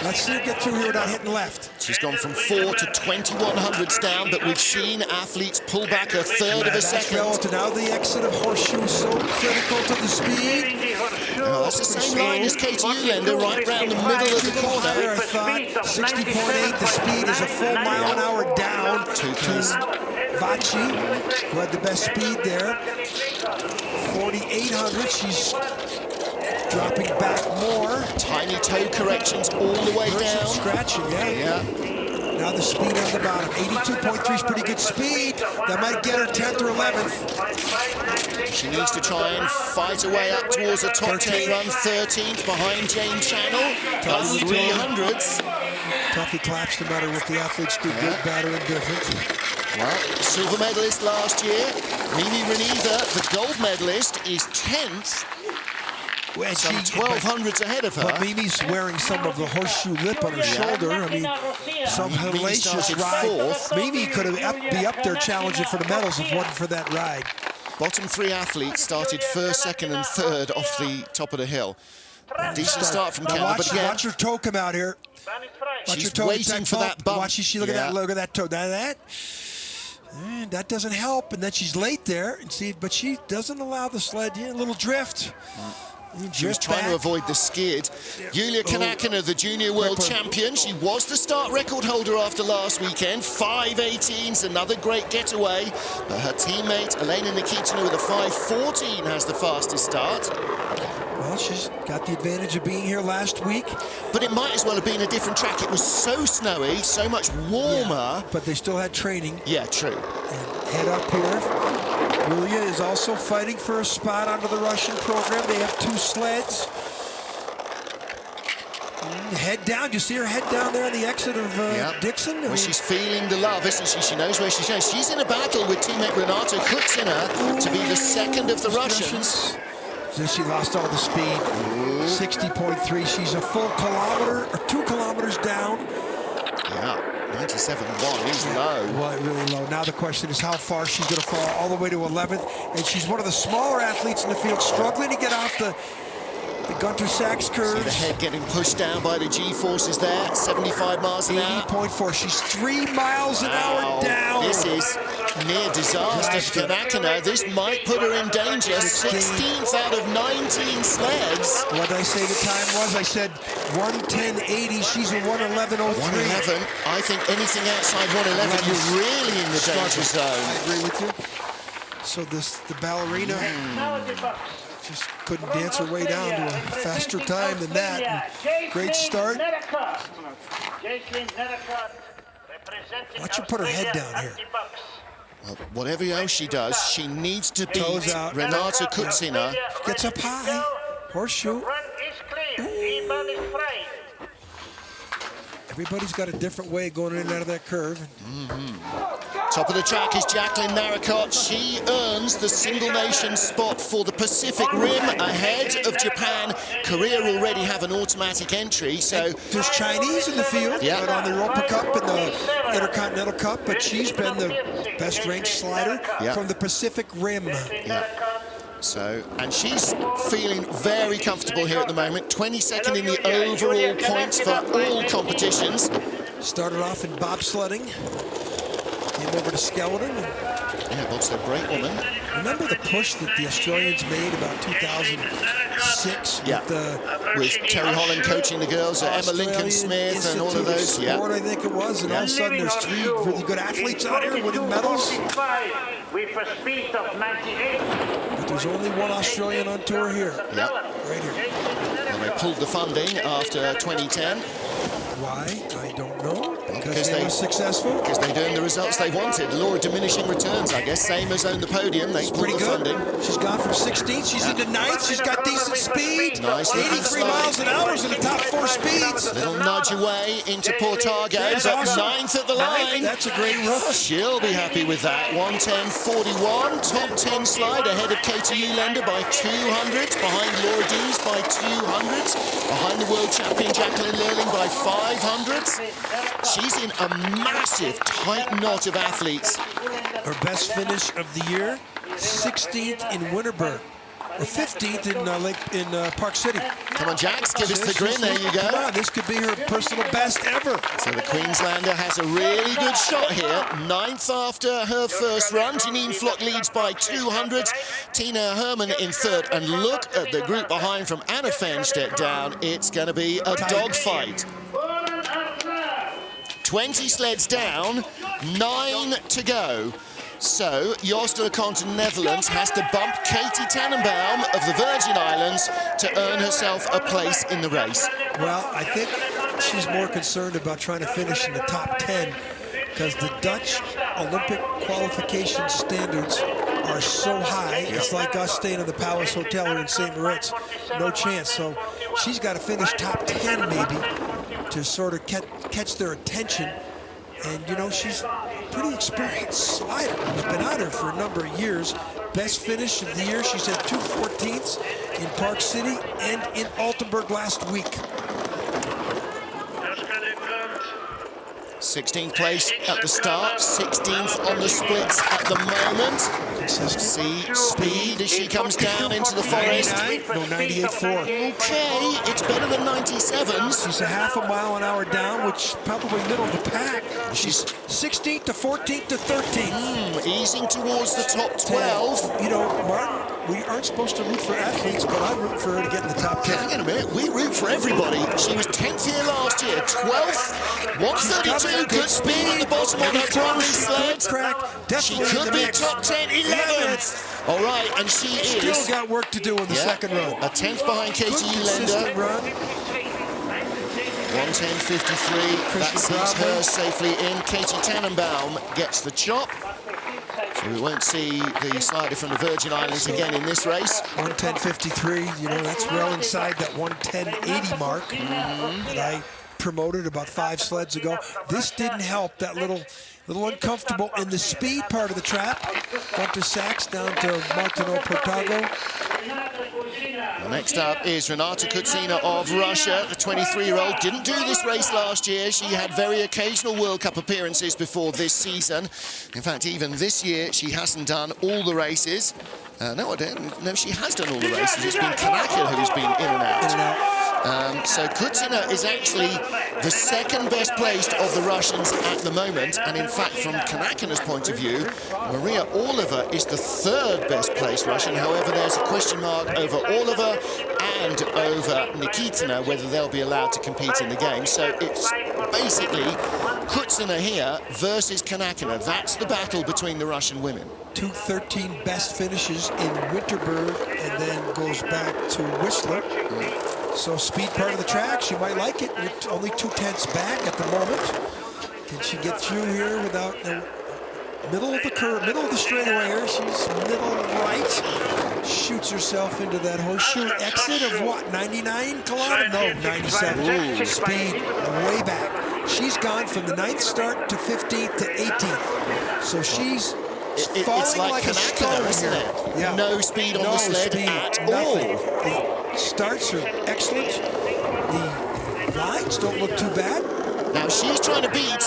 Let's see her get through here without hitting left.
She's gone from 4 to 2100s down, but we've seen athletes pull back a third of a second.
To now the exit of Horseshoe is so critical to the speed.
Oh, that's the same line as Katie Uhlaender, right around the middle of the corner.
There, I thought 60.8. The speed is a full mile an hour down to Vachi, who had the best speed there. 4,800. She's dropping back more.
Tiny toe corrections all the way down.
Scratching, yeah. Now the speed on the bottom. 82.3 is pretty good speed. That might get her 10th or 11th.
She needs to try and fight her way up towards a top 10 run. 13th behind Jane Channel. 300s.
Tuffy claps no matter what the athletes do, good, bad, or indifferent.
Well, silver medalist last year. Mimi Reneither, the gold medalist, is 10th. some 1200s ahead of her.
But Mimi's wearing some of the horseshoe lip on her shoulder. I mean, some hellacious ride.
Fourth.
Mimi could have be up there challenging for the medals if it wasn't for that ride.
Bottom three athletes started first, second, and third off the top of the hill. Decent start from Canada, but again,
watch her toe come out here. Watch her toe
waiting for that bump.
Watch she look at that. Look at that toe. And that doesn't help, and then she's late there. And see, but she doesn't allow the sled. Yeah, a little drift.
She was trying to avoid the skid. Julia Kanakina, the junior world champion. She was the start record holder after last weekend. 5:18's, another great getaway. But her teammate, Elena Nikitina, with a 5:14, has the fastest start.
Well, she's got the advantage of being here last week.
But it might as well have been a different track. It was so snowy, so much warmer.
Yeah, but they still had training.
Yeah, true.
And head up here. Julia is also fighting for a spot under the Russian program. They have two sleds. Head down. You see her head down there on the exit of Dixon?
Well, she's feeling the love, isn't she? She knows where she's going. She's in a battle with teammate Renato Kutsina to be the second of the Russians.
Then she lost all the speed. 60.3. She's a full kilometer or 2 kilometers down.
Yeah, 97.1 is low.
Well, really low. Now the question is how far she's going to fall all the way to 11th. And she's one of the smaller athletes in the field, struggling to get off the Gunter Sachs curves.
See the head getting pushed down by the G-forces there, 75 miles an hour.
80.4. She's 3 miles an hour down.
This is near disaster for Kanakina. This might put her in danger. 16th out of 19 sleds.
What did I say the time was? I said 1:10.80. She's a 1:11.03.
1:11. I think anything outside 1:11, you're really in the danger zone.
I agree with you. So the ballerina just couldn't dance her way down to a faster time than that. Great start. Watch her put her head down here.
Well, whatever else she does, she needs to beat Renata Kutsina.
Gets up high. Horseshoe. Everybody's got a different way going in and out of that curve.
Top of the track is Jacqueline Naricot. She earns the single nation spot for the Pacific Rim ahead of Japan. Korea already have an automatic entry, so...
There's Chinese in the field, but on the Europa Cup and the Intercontinental Cup, but she's been the best ranked slider from the Pacific Rim.
So, and she's feeling very comfortable here at the moment. 22nd in the overall points for all competitions.
Started off in bobsledding. Came over to skeleton.
Yeah, bobsled, great woman.
Remember the push that the Australians made about 2006
with Terry Holland coaching the girls, Emma Lincoln-Smith and all of those.
Sport, I think it was, and all of a sudden there's 3 really good athletes out here winning medals.
With a speed of 98.
But there's only one Australian on tour here.
Yep.
Right here.
Well, they pulled the funding after 2010.
Why? I don't know. Because they were successful.
Because they're doing the results they wanted. Law of diminishing returns, I guess. Same as on the podium. They pulled the funding.
She's gone from 16th. She's into 9th. She's got decent speed.
Nice.
83 miles an hour in the top 4 speeds.
Little nudge away into Portago. But
awesome.
9th at the line.
That's a great run.
She'll be happy with that. 1:10.41. Top 10 slide ahead of Katie Ulender by 200. Behind Laura Dees by 200. Behind the world champion Jacqueline Lurling by 500. She's in a massive tight knot of athletes.
Her best finish of the year, 16th in Winterberg, or 15th in Park City.
Come on, Jax, give us the grin. There you go.
Come on, this could be her personal best ever.
So the Queenslander has a really good shot here. 9th after her first run. Janine Flock leads by 200. Tina Herman in 3rd. And look at the group behind from Anna Fenstedt down. It's going to be a dogfight. 20 sleds down, 9 to go. So, Joost de la Conte, Netherlands, has to bump Katie Tannenbaum of the Virgin Islands to earn herself a place in the race.
Well, I think she's more concerned about trying to finish in the top 10 because the Dutch Olympic qualification standards are so high. It's like us staying in the Palace Hotel here in St. Moritz. No chance. So she's got to finish top 10 maybe to sort of catch their attention. And, you know, she's pretty experienced slider. He's been out here for a number of years. Best finish of the year, she's had 2/14ths in Park City and in Altenburg last week.
16th place at the start, 16th on the splits at the moment. See speed as she comes down into the forest.
99, no 98.4.
Okay, it's better than 97s.
She's a half a mile an hour down, which is probably middle of the pack. She's 16th to 14th to 13th.
Easing towards the top 12.
You know, Martin, we aren't supposed to root for athletes, but I root for her to get in the top 10.
Hang on a minute, we root for everybody. She was 10th here last year, 12th, 132, good speed at the bottom on her primary sled. She could be top 10, 11th. All right, and she is...
Still got work to do in the second run.
A 10th behind Katie Ulender.
Run.
1:10.53, that sees her safely in. Katie Tannenbaum gets the chop. So we won't see the slider from the Virgin Islands again in this race.
1:10.53, you know, that's well inside that 1:10.80 mark that I promoted about 5 sleds ago. This didn't help, that little uncomfortable in the speed part of the trap. Gunter Sachs down to Martino Portago.
Next up is Renata Kutsina of Russia. The 23-year-old didn't do this race last year. She had very occasional World Cup appearances before this season. In fact, even this year, she hasn't done all the races. No, she has done all the races. It's been Kanaka who's been in and out. So Kutsina is actually the second best placed of the Russians at the moment. And in fact, from Kanaka's point of view, Maria Orlova is the third best placed Russian. However, there's a question mark over Orlova and over Nikitina, whether they'll be allowed to compete in the game. So it's basically Kutsina here versus Kanaka. That's the battle between the Russian women.
2:13 best finishes in Winterberg and then goes back to Whistler. So speed part of the track, she might like it. You're only 2/10 back at the moment. Can she get through here without the middle of the curve, middle of the straightaway here? She's middle right. Shoots herself into that horseshoe exit of what, 99 kilometers? No, 97. Ooh. Speed way back. She's gone from the 9th start to 15th to 18th. So she's
it's like Kanaka, isn't it?
Yeah.
No speed on the sled at all.
The starts are excellent. The lines don't look too bad.
Now she's trying to beat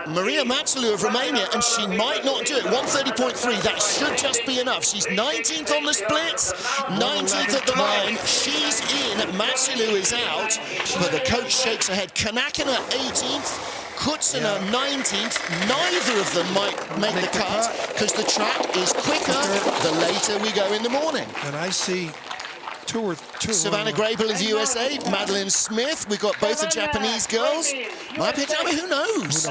Maria Matsalou of Romania, and she might not do it. 1:30.3, that should just be enough. She's 19th on the splits, 19th at the line. She's in, Matsalou is out, but the coach shakes her head. Kanakina 18th, Kutsina 19th. Neither of them might make the cut because the track is quicker the later we go in the morning.
And I see two.
Savannah Grable of the USA, Madeline Smith. We've got both the Japanese girls. Might pick up, who knows?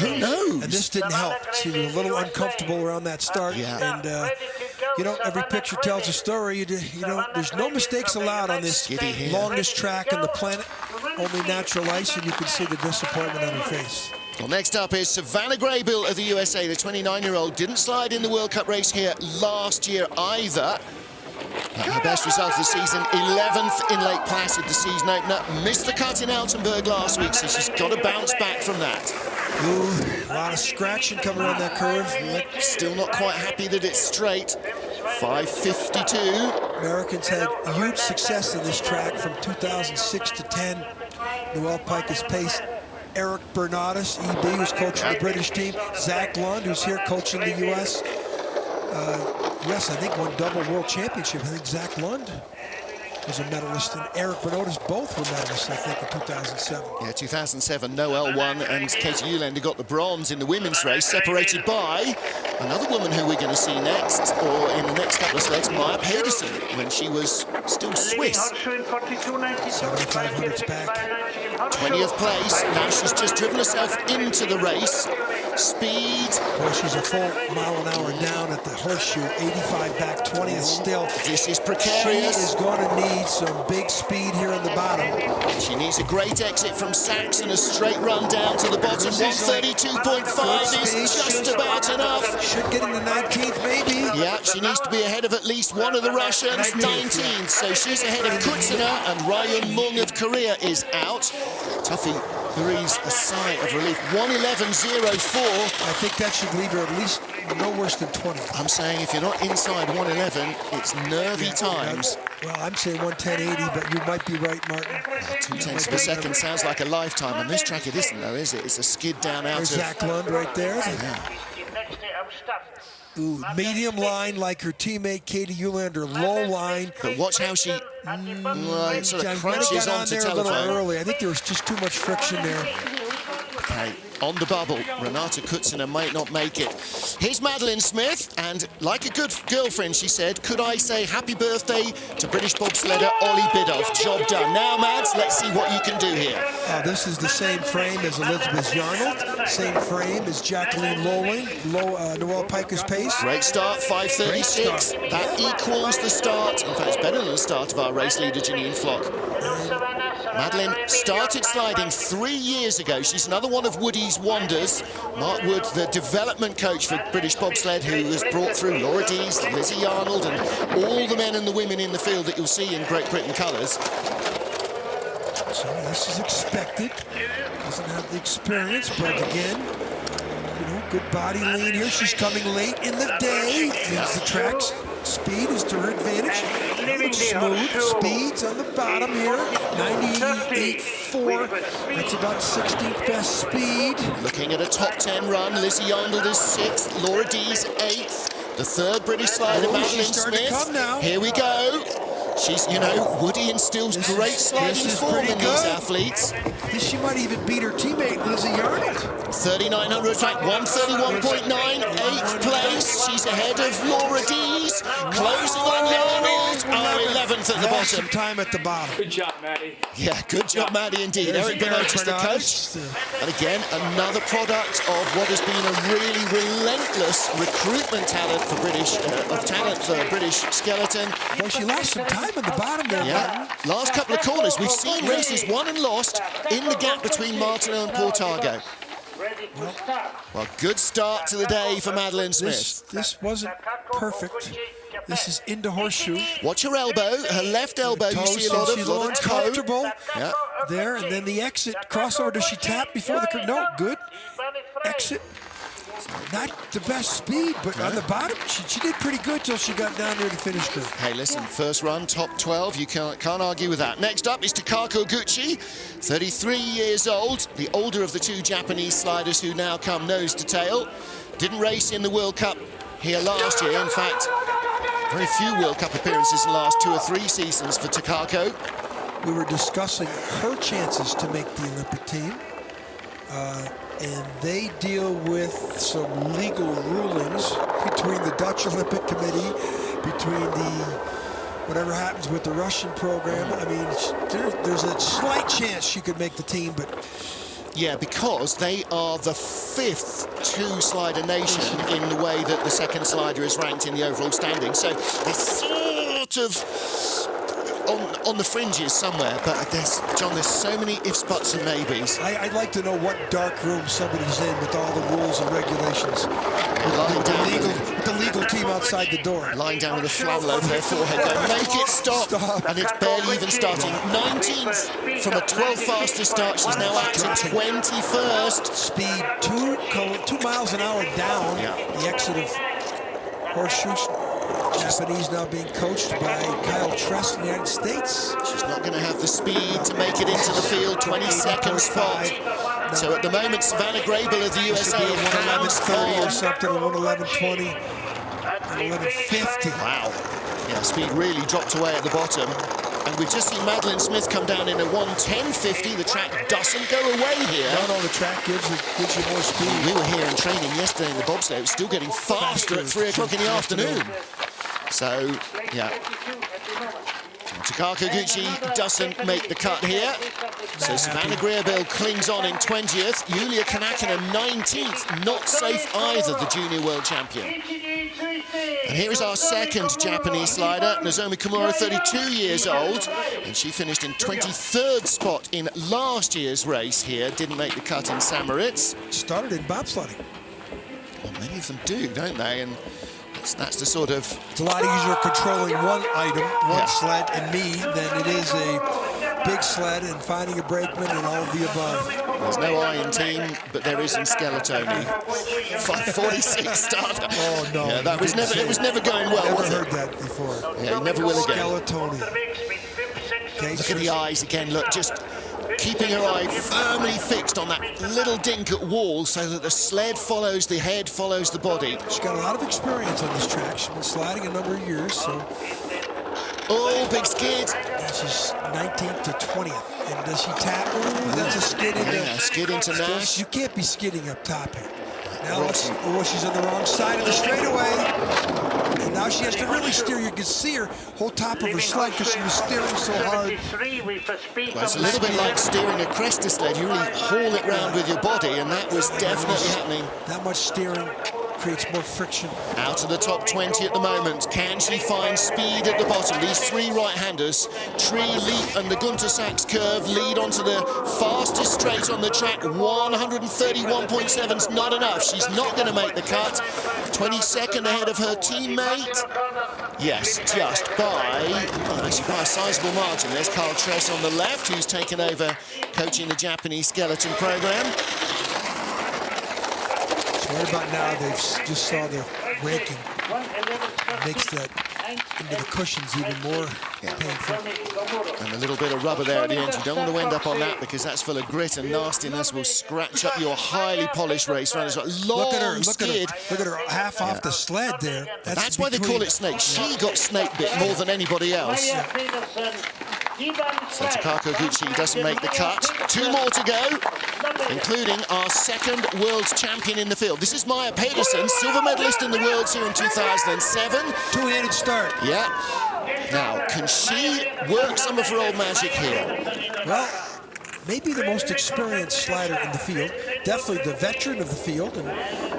Who knows?
And this didn't help. She was a little uncomfortable around that start.
Yeah.
And, you know, every picture tells a story. You know, there's no mistakes allowed on this longest track on the planet. Only natural ice, and you can see the disappointment on her face.
Well, next up is Savannah Grable of the USA. The 29-year-old didn't slide in the World Cup race here last year either. Her best result of the season, 11th in Lake Placid, the season opener. Missed the cut in Altenburg last week, so she's got to bounce back from that.
Ooh, a lot of scratching coming around that curve.
Still not quite happy that it's straight. 5:52.
Americans had huge success in this track from 2006 to 10. Noel Pike has paced Eric Bernardus, EB, who's coaching the British team. Zach Lund, who's here coaching the U.S. Yes, I think won double world championship. I think Zach Lund was a medalist, and Eric Bernardus both were medalists, I think, in 2007. Yeah,
2007, Noel won, and Katie Ulender got the bronze in the women's race, separated by another woman who we're going to see next, or in the next couple of sleds, Maya Pedersen, when she was still Swiss.
7,500s back.
20th place. Now she's just driven herself into the race. Speed.
Well, she's a full mile an hour down at the horseshoe. 85 back, 20th still.
This is precarious.
She is going to need some big speed here on the bottom.
She needs a great exit from Sachs and a straight run down to the bottom. 1:32.5 is just about enough.
Should get in the 19th, maybe.
Yeah, she needs to be ahead of at least one of the Russians. 19th, so she's ahead of Kutsina, and Ryan Mung of Korea is out. Tuffy breathes a sigh of relief. 1:11.04.
I think that should leave her at least no worse than 20.
I'm saying if you're not inside 1:11, it's nervy times.
Well, I'm saying 1:10.80, but you might be right, Martin.
2/10 of a second sounds like a lifetime. On this track, it isn't, though, is it? It's a skid down out
There's
of...
Zach Lund right there.
Yeah.
Ooh, medium line like her teammate Katie Eulander, low line.
But watch how she sort of crunches
got on
onto
there a little
telephone.
early. I think there was just too much friction there.
Okay, on the bubble, Renata Kutziner might not make it. Here's Madeline Smith, and like a good girlfriend, she said, could I say happy birthday to British bobsledder Ollie Biddulph? Job done. Now, Mads, let's see what you can do here.
This is the same frame as Elizabeth Yarnold, same frame as Jacqueline Lowling, Noelle Piker's pace.
Great start, 5:36. That equals the start. In fact, it's better than the start of our race leader, Janine Flock. Madeline started sliding 3 years ago. She's another one of Woody's wonders. Mark Wood, the development coach for British bobsled, who has brought through Laura Dees, Lizzie Arnold, and all the men and the women in the field that you'll see in Great Britain colours.
So this is expected. Doesn't have the experience, but again, you know, good body lean here. She's coming late in the day. Means the track's speed is to her advantage. Smooth speeds on the bottom here. 98.4. That's about 16th best speed.
Looking at a top 10 run, Lizzie Arnold is 6th, Laura Dees 8th. The third British slider, Madeline Smith. Here we go. She's, you know, Woody instills great sliding form in these athletes.
She might even beat her teammate, Lizzie Yarnold.
3,900 track, 131.9, 8th place. She's ahead of Laura Dees. Closing on Yarnold. 11th at the bottom.
Some time at the bottom.
Good job, Maddie.
Yeah, good job, Maddie, indeed. Eric Bernard is the coach. And again, another product of what has been a really relentless recruitment talent for British skeleton.
Well, she lost some time at the bottom there,
Yeah, last couple of corners. We've seen races won and lost in the gap between Martineau and Portago. Well, good start to the day for Madeline Smith.
This wasn't perfect. This is into horseshoe.
Watch her elbow, her left elbow. You see a lot
She's
of toe.
comfortable.
Yeah.
There, and then the exit crossover. Does she tap before the no? Good exit. Not the best speed, but on the bottom, she did pretty good till she got down near the finish group.
Hey, listen, first run, top 12, you can't argue with that. Next up is Takako Gucci, 33 years old, the older of the two Japanese sliders who now come nose to tail. Didn't race in the World Cup here last year. In fact, very few World Cup appearances in the last 2 or 3 seasons for Takako.
We were discussing her chances to make the Olympic team. And they deal with some legal rulings between the Dutch Olympic Committee, between whatever happens with the Russian program. I mean, there's a slight chance she could make the team, but...
Yeah, because they are the 5th two-slider nation in the way that the second slider is ranked in the overall standing. So they're sort of on the fringes somewhere, but John, there's so many ifs, buts and maybes.
I'd like to know what dark room somebody's in with all the rules and regulations. The legal team outside the door.
Lying down with a flannel over their forehead. Going, make it stop. And it's barely even starting. 19th from a 12th fastest start. She's now out to 21st.
Speed 2 miles an hour down.
Yeah.
The exit of horseshoe. Japanese now being coached by Kyle Tress in the United States.
She's not going to have the speed to make it into the field. 22nd spot. So at the moment, Savannah Grable of the USA hands
1:11:30 or
on.
something, 1:11:20, 1:11:50.
Wow. Yeah, speed really dropped away at the bottom. And we've just seen Madeline Smith come down in a 1:10.50. The track doesn't go away here.
No, the track gives you more speed.
We were here in training yesterday in the bobsleigh. It was still getting faster at 3 o'clock in the afternoon. So, yeah. Takako Gucci doesn't make the cut here. So Savannah Grable clings on in 20th. Yulia Kanakinen 19th. Not safe either, the junior world champion. And here is our second Japanese slider, Nozomi Kimura, 32 years old. And she finished in 23rd spot in last year's race here. Didn't make the cut in St. Moritz.
Started in bobsledding.
Well, many of them do, don't they? And that's the sort of...
It's a lot easier controlling one item, one sled, and me, than it is a big sled and finding a brakeman and all of the above.
There's no I in team, but there is in Skeletoni. 5:46 starter.
Oh no!
Yeah, that was never. It was never going well.
Never
Was
heard
it?
that before.
Yeah, you never will again.
Skeletoni. Okay,
Look at the eyes again. Look, just keeping her eye firmly fixed on that little dink at wall, so that the sled follows the head, follows the body.
She's got a lot of experience on this track. She's been sliding a number of years, so.
Oh, big skid.
And she's 19th to 20th. And does she tap? Ooh, that's a skid into.
Yeah, skid into Nash.
You can't be skidding up top here. Now let's. Oh, she's on the wrong side of the straightaway. And now she has to really steer. You can see her whole top of her sled because she was steering so hard.
Well, it's a little bit like steering a Cresta sled. You really haul it round with your body, and that was definitely happening.
That much steering creates more friction.
Out of the top 20 at the moment. Can she find speed at the bottom? These three right-handers, Tree, Leap, and the Gunter Sachs curve, lead onto the fastest straight on the track. 131.7's not enough. She's not going to make the cut. 22nd ahead of her teammate. Yes, just by, well, actually by a sizable margin. There's Carl Tress on the left, who's taken over coaching the Japanese skeleton program.
Right about now, they've just saw the raking. It makes that into the cushions even more painful.
And a little bit of rubber there at the end. You don't want to end up on that because that's full of grit and nastiness. Will scratch up your highly polished race runners. Long
look at her,
skid.
Look at her half off the sled there.
That's why they call it snake. She got snake bit more than anybody else. So Takako Gucci doesn't make the cut. Two more to go, including our second world champion in the field. This is Maya Pedersen, silver medalist in the Worlds here in 2007.
Two-handed start.
Yeah. Now, can she work some of her old magic here?
Well, maybe the most experienced slider in the field. Definitely the veteran of the field. And,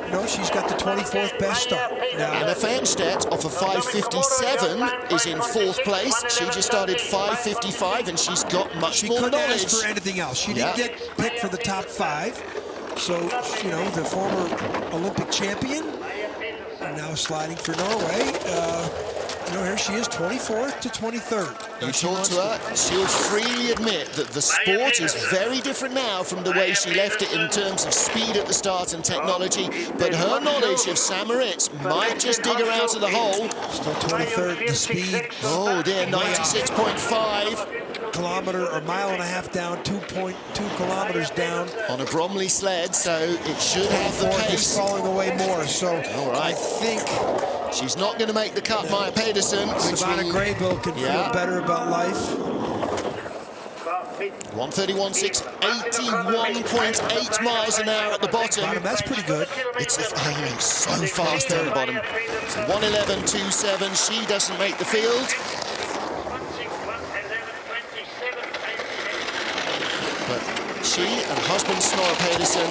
you know, she's got the 24th best start. Now,
Anna Fernstedt off of 5:57 is in 4th place. She just started 5:55 and she's got much more
couldn't
knowledge.
ask for anything else. She didn't get picked for the top 5. So, you know, the former Olympic champion, and now sliding for Norway. You know, here she is, 24th to 23rd.
You talk to her, she'll freely admit that the sport is very different now from the way she left it in terms of speed at the start and technology, but her knowledge of St. Moritz might just dig her out of the hole.
Still 23rd, the speed.
Oh dear, 96.5.
Kilometer or mile and a half down, 2.2 kilometers down.
On a Bromley sled, so it should have the
It's
pace.
falling away more, so
All right.
I think
She's not going to make the cut, Maya Pedersen.
Savannah Graybill can feel better about life.
131.6, 81.8 miles an hour at the bottom.
That's pretty good.
It's so fast there at the bottom. So 111.27, she doesn't make the field. But she and husband Snorre Pedersen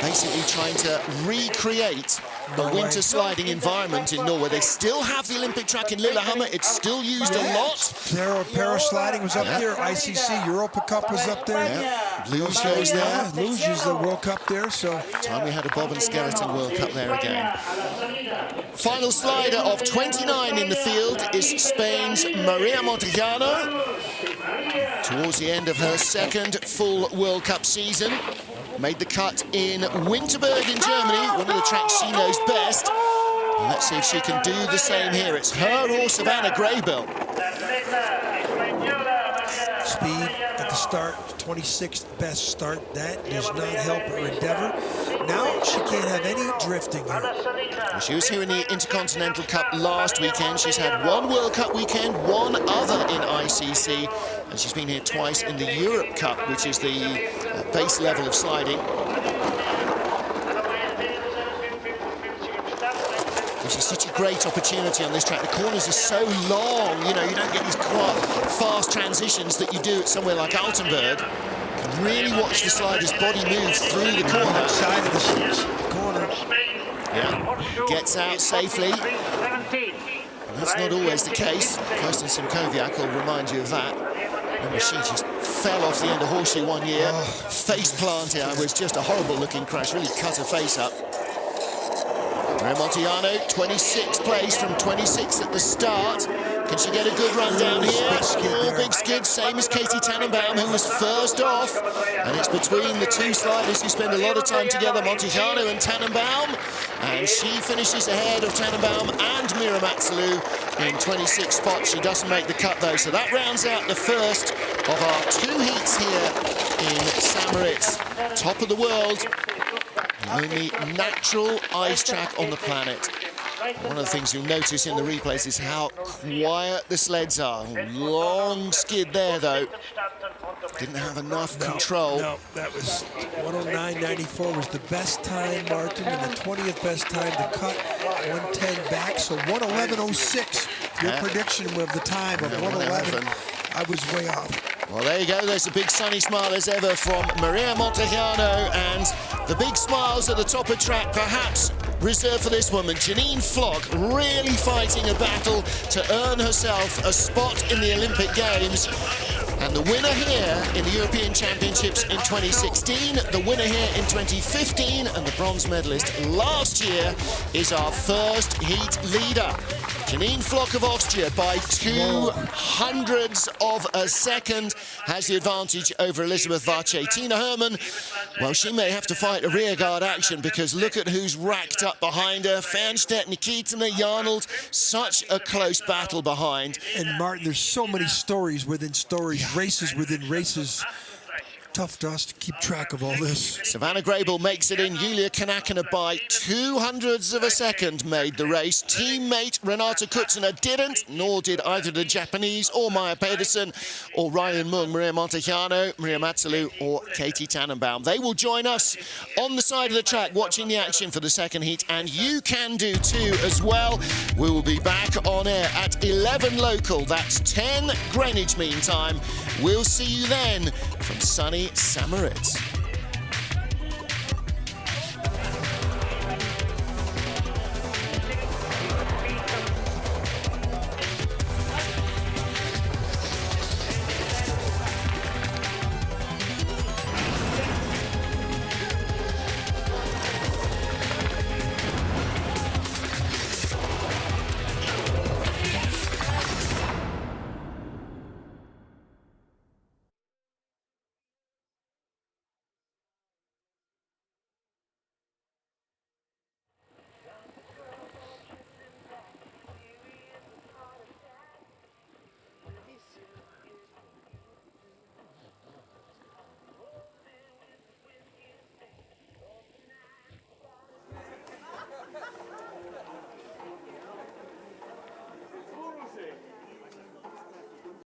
basically trying to recreate the winter sliding environment in Norway. They still have the Olympic track in Lillehammer. It's still used a lot.
Parasliding was up there. ICC Europa Cup was up there.
Luge goes there.
Luge is the World Cup there, so.
Time we had a Bob and Skeleton World Cup there again. Final slider of 29 in the field is Spain's Maria Montellano. Towards the end of her second full World Cup season. Made the cut in Winterberg in Germany, one of the tracks she knows best. And let's see if she can do the same here. It's her or Savannah Graybill.
Speed at the start, 26th best start. That does not help her endeavor. Now she can't have any drifting here.
Well, she was here in the Intercontinental Cup last weekend. She's had one World Cup weekend, one other in ICC, and she's been here twice in the Europe Cup, which is the base level of sliding. Which is such a great opportunity on this track. The corners are so long, you know, you don't get these quite fast transitions that you do at somewhere like Altenburg. You can really watch the slider's body move through the corner.
Side of the corner.
Yeah, gets out safely. And that's not always the case. Kirsten Simkowiak will remind you of that. Remember, she just fell off the end of Horseshoe one year. Face planted. It was just a horrible looking crash. Really cut her face up. Montellano, 26th place from 26th at the start. Can she get a good run down here?
Big skid there.
Big skid, same as Katie Tannenbaum, who was first off. And it's between the two sliders who spend a lot of time together, Montejano and Tannenbaum. And she finishes ahead of Tannenbaum and Moritz-Celerina in 26 spots. She doesn't make the cut, though. So that rounds out the first of our 2 heats here in St. Moritz. Top of the world. The only natural ice track on the planet. One of the things you'll notice in the replays is how quiet the sleds are. Long skid there, though. Didn't have enough control.
No, that was 109.94 was the best time, Martin, and the 20th best time to cut. 110 back, so 111.06. Your prediction of the time of 111. I was way off.
Well, there you go. There's a big sunny smile as ever from Maria Montejano, and the big smiles at the top of track, perhaps reserved for this woman, Janine Flock, really fighting a battle to earn herself a spot in the Olympic Games. And the winner here in the European Championships in 2016, the winner here in 2015, and the bronze medalist last year is our first heat leader. Janine Flock of Austria, by 0.02 of a second, has the advantage over Elizabeth Vache. Tina Hermann, well, she may have to fight a rearguard action, because look at who's racked up behind her. Fernstedt, Nikitina, Yarnold, such a close battle behind.
And Martin, there's so many stories within stories, races within races. Tough to us to keep track of all this.
Savannah Grable makes it in. Julia Kanakina by 0.02 of a second made the race. Teammate Renata Kutsina didn't, nor did either the Japanese or Maya Pedersen or Ryan Mung, Maria Montejano, Maria Matsalu or Katie Tannenbaum. They will join us on the side of the track watching the action for the second heat, and you can do too as well. We will be back on air at 11 local. That's 10 Greenwich mean time. We'll see you then from sunny St. Moritz.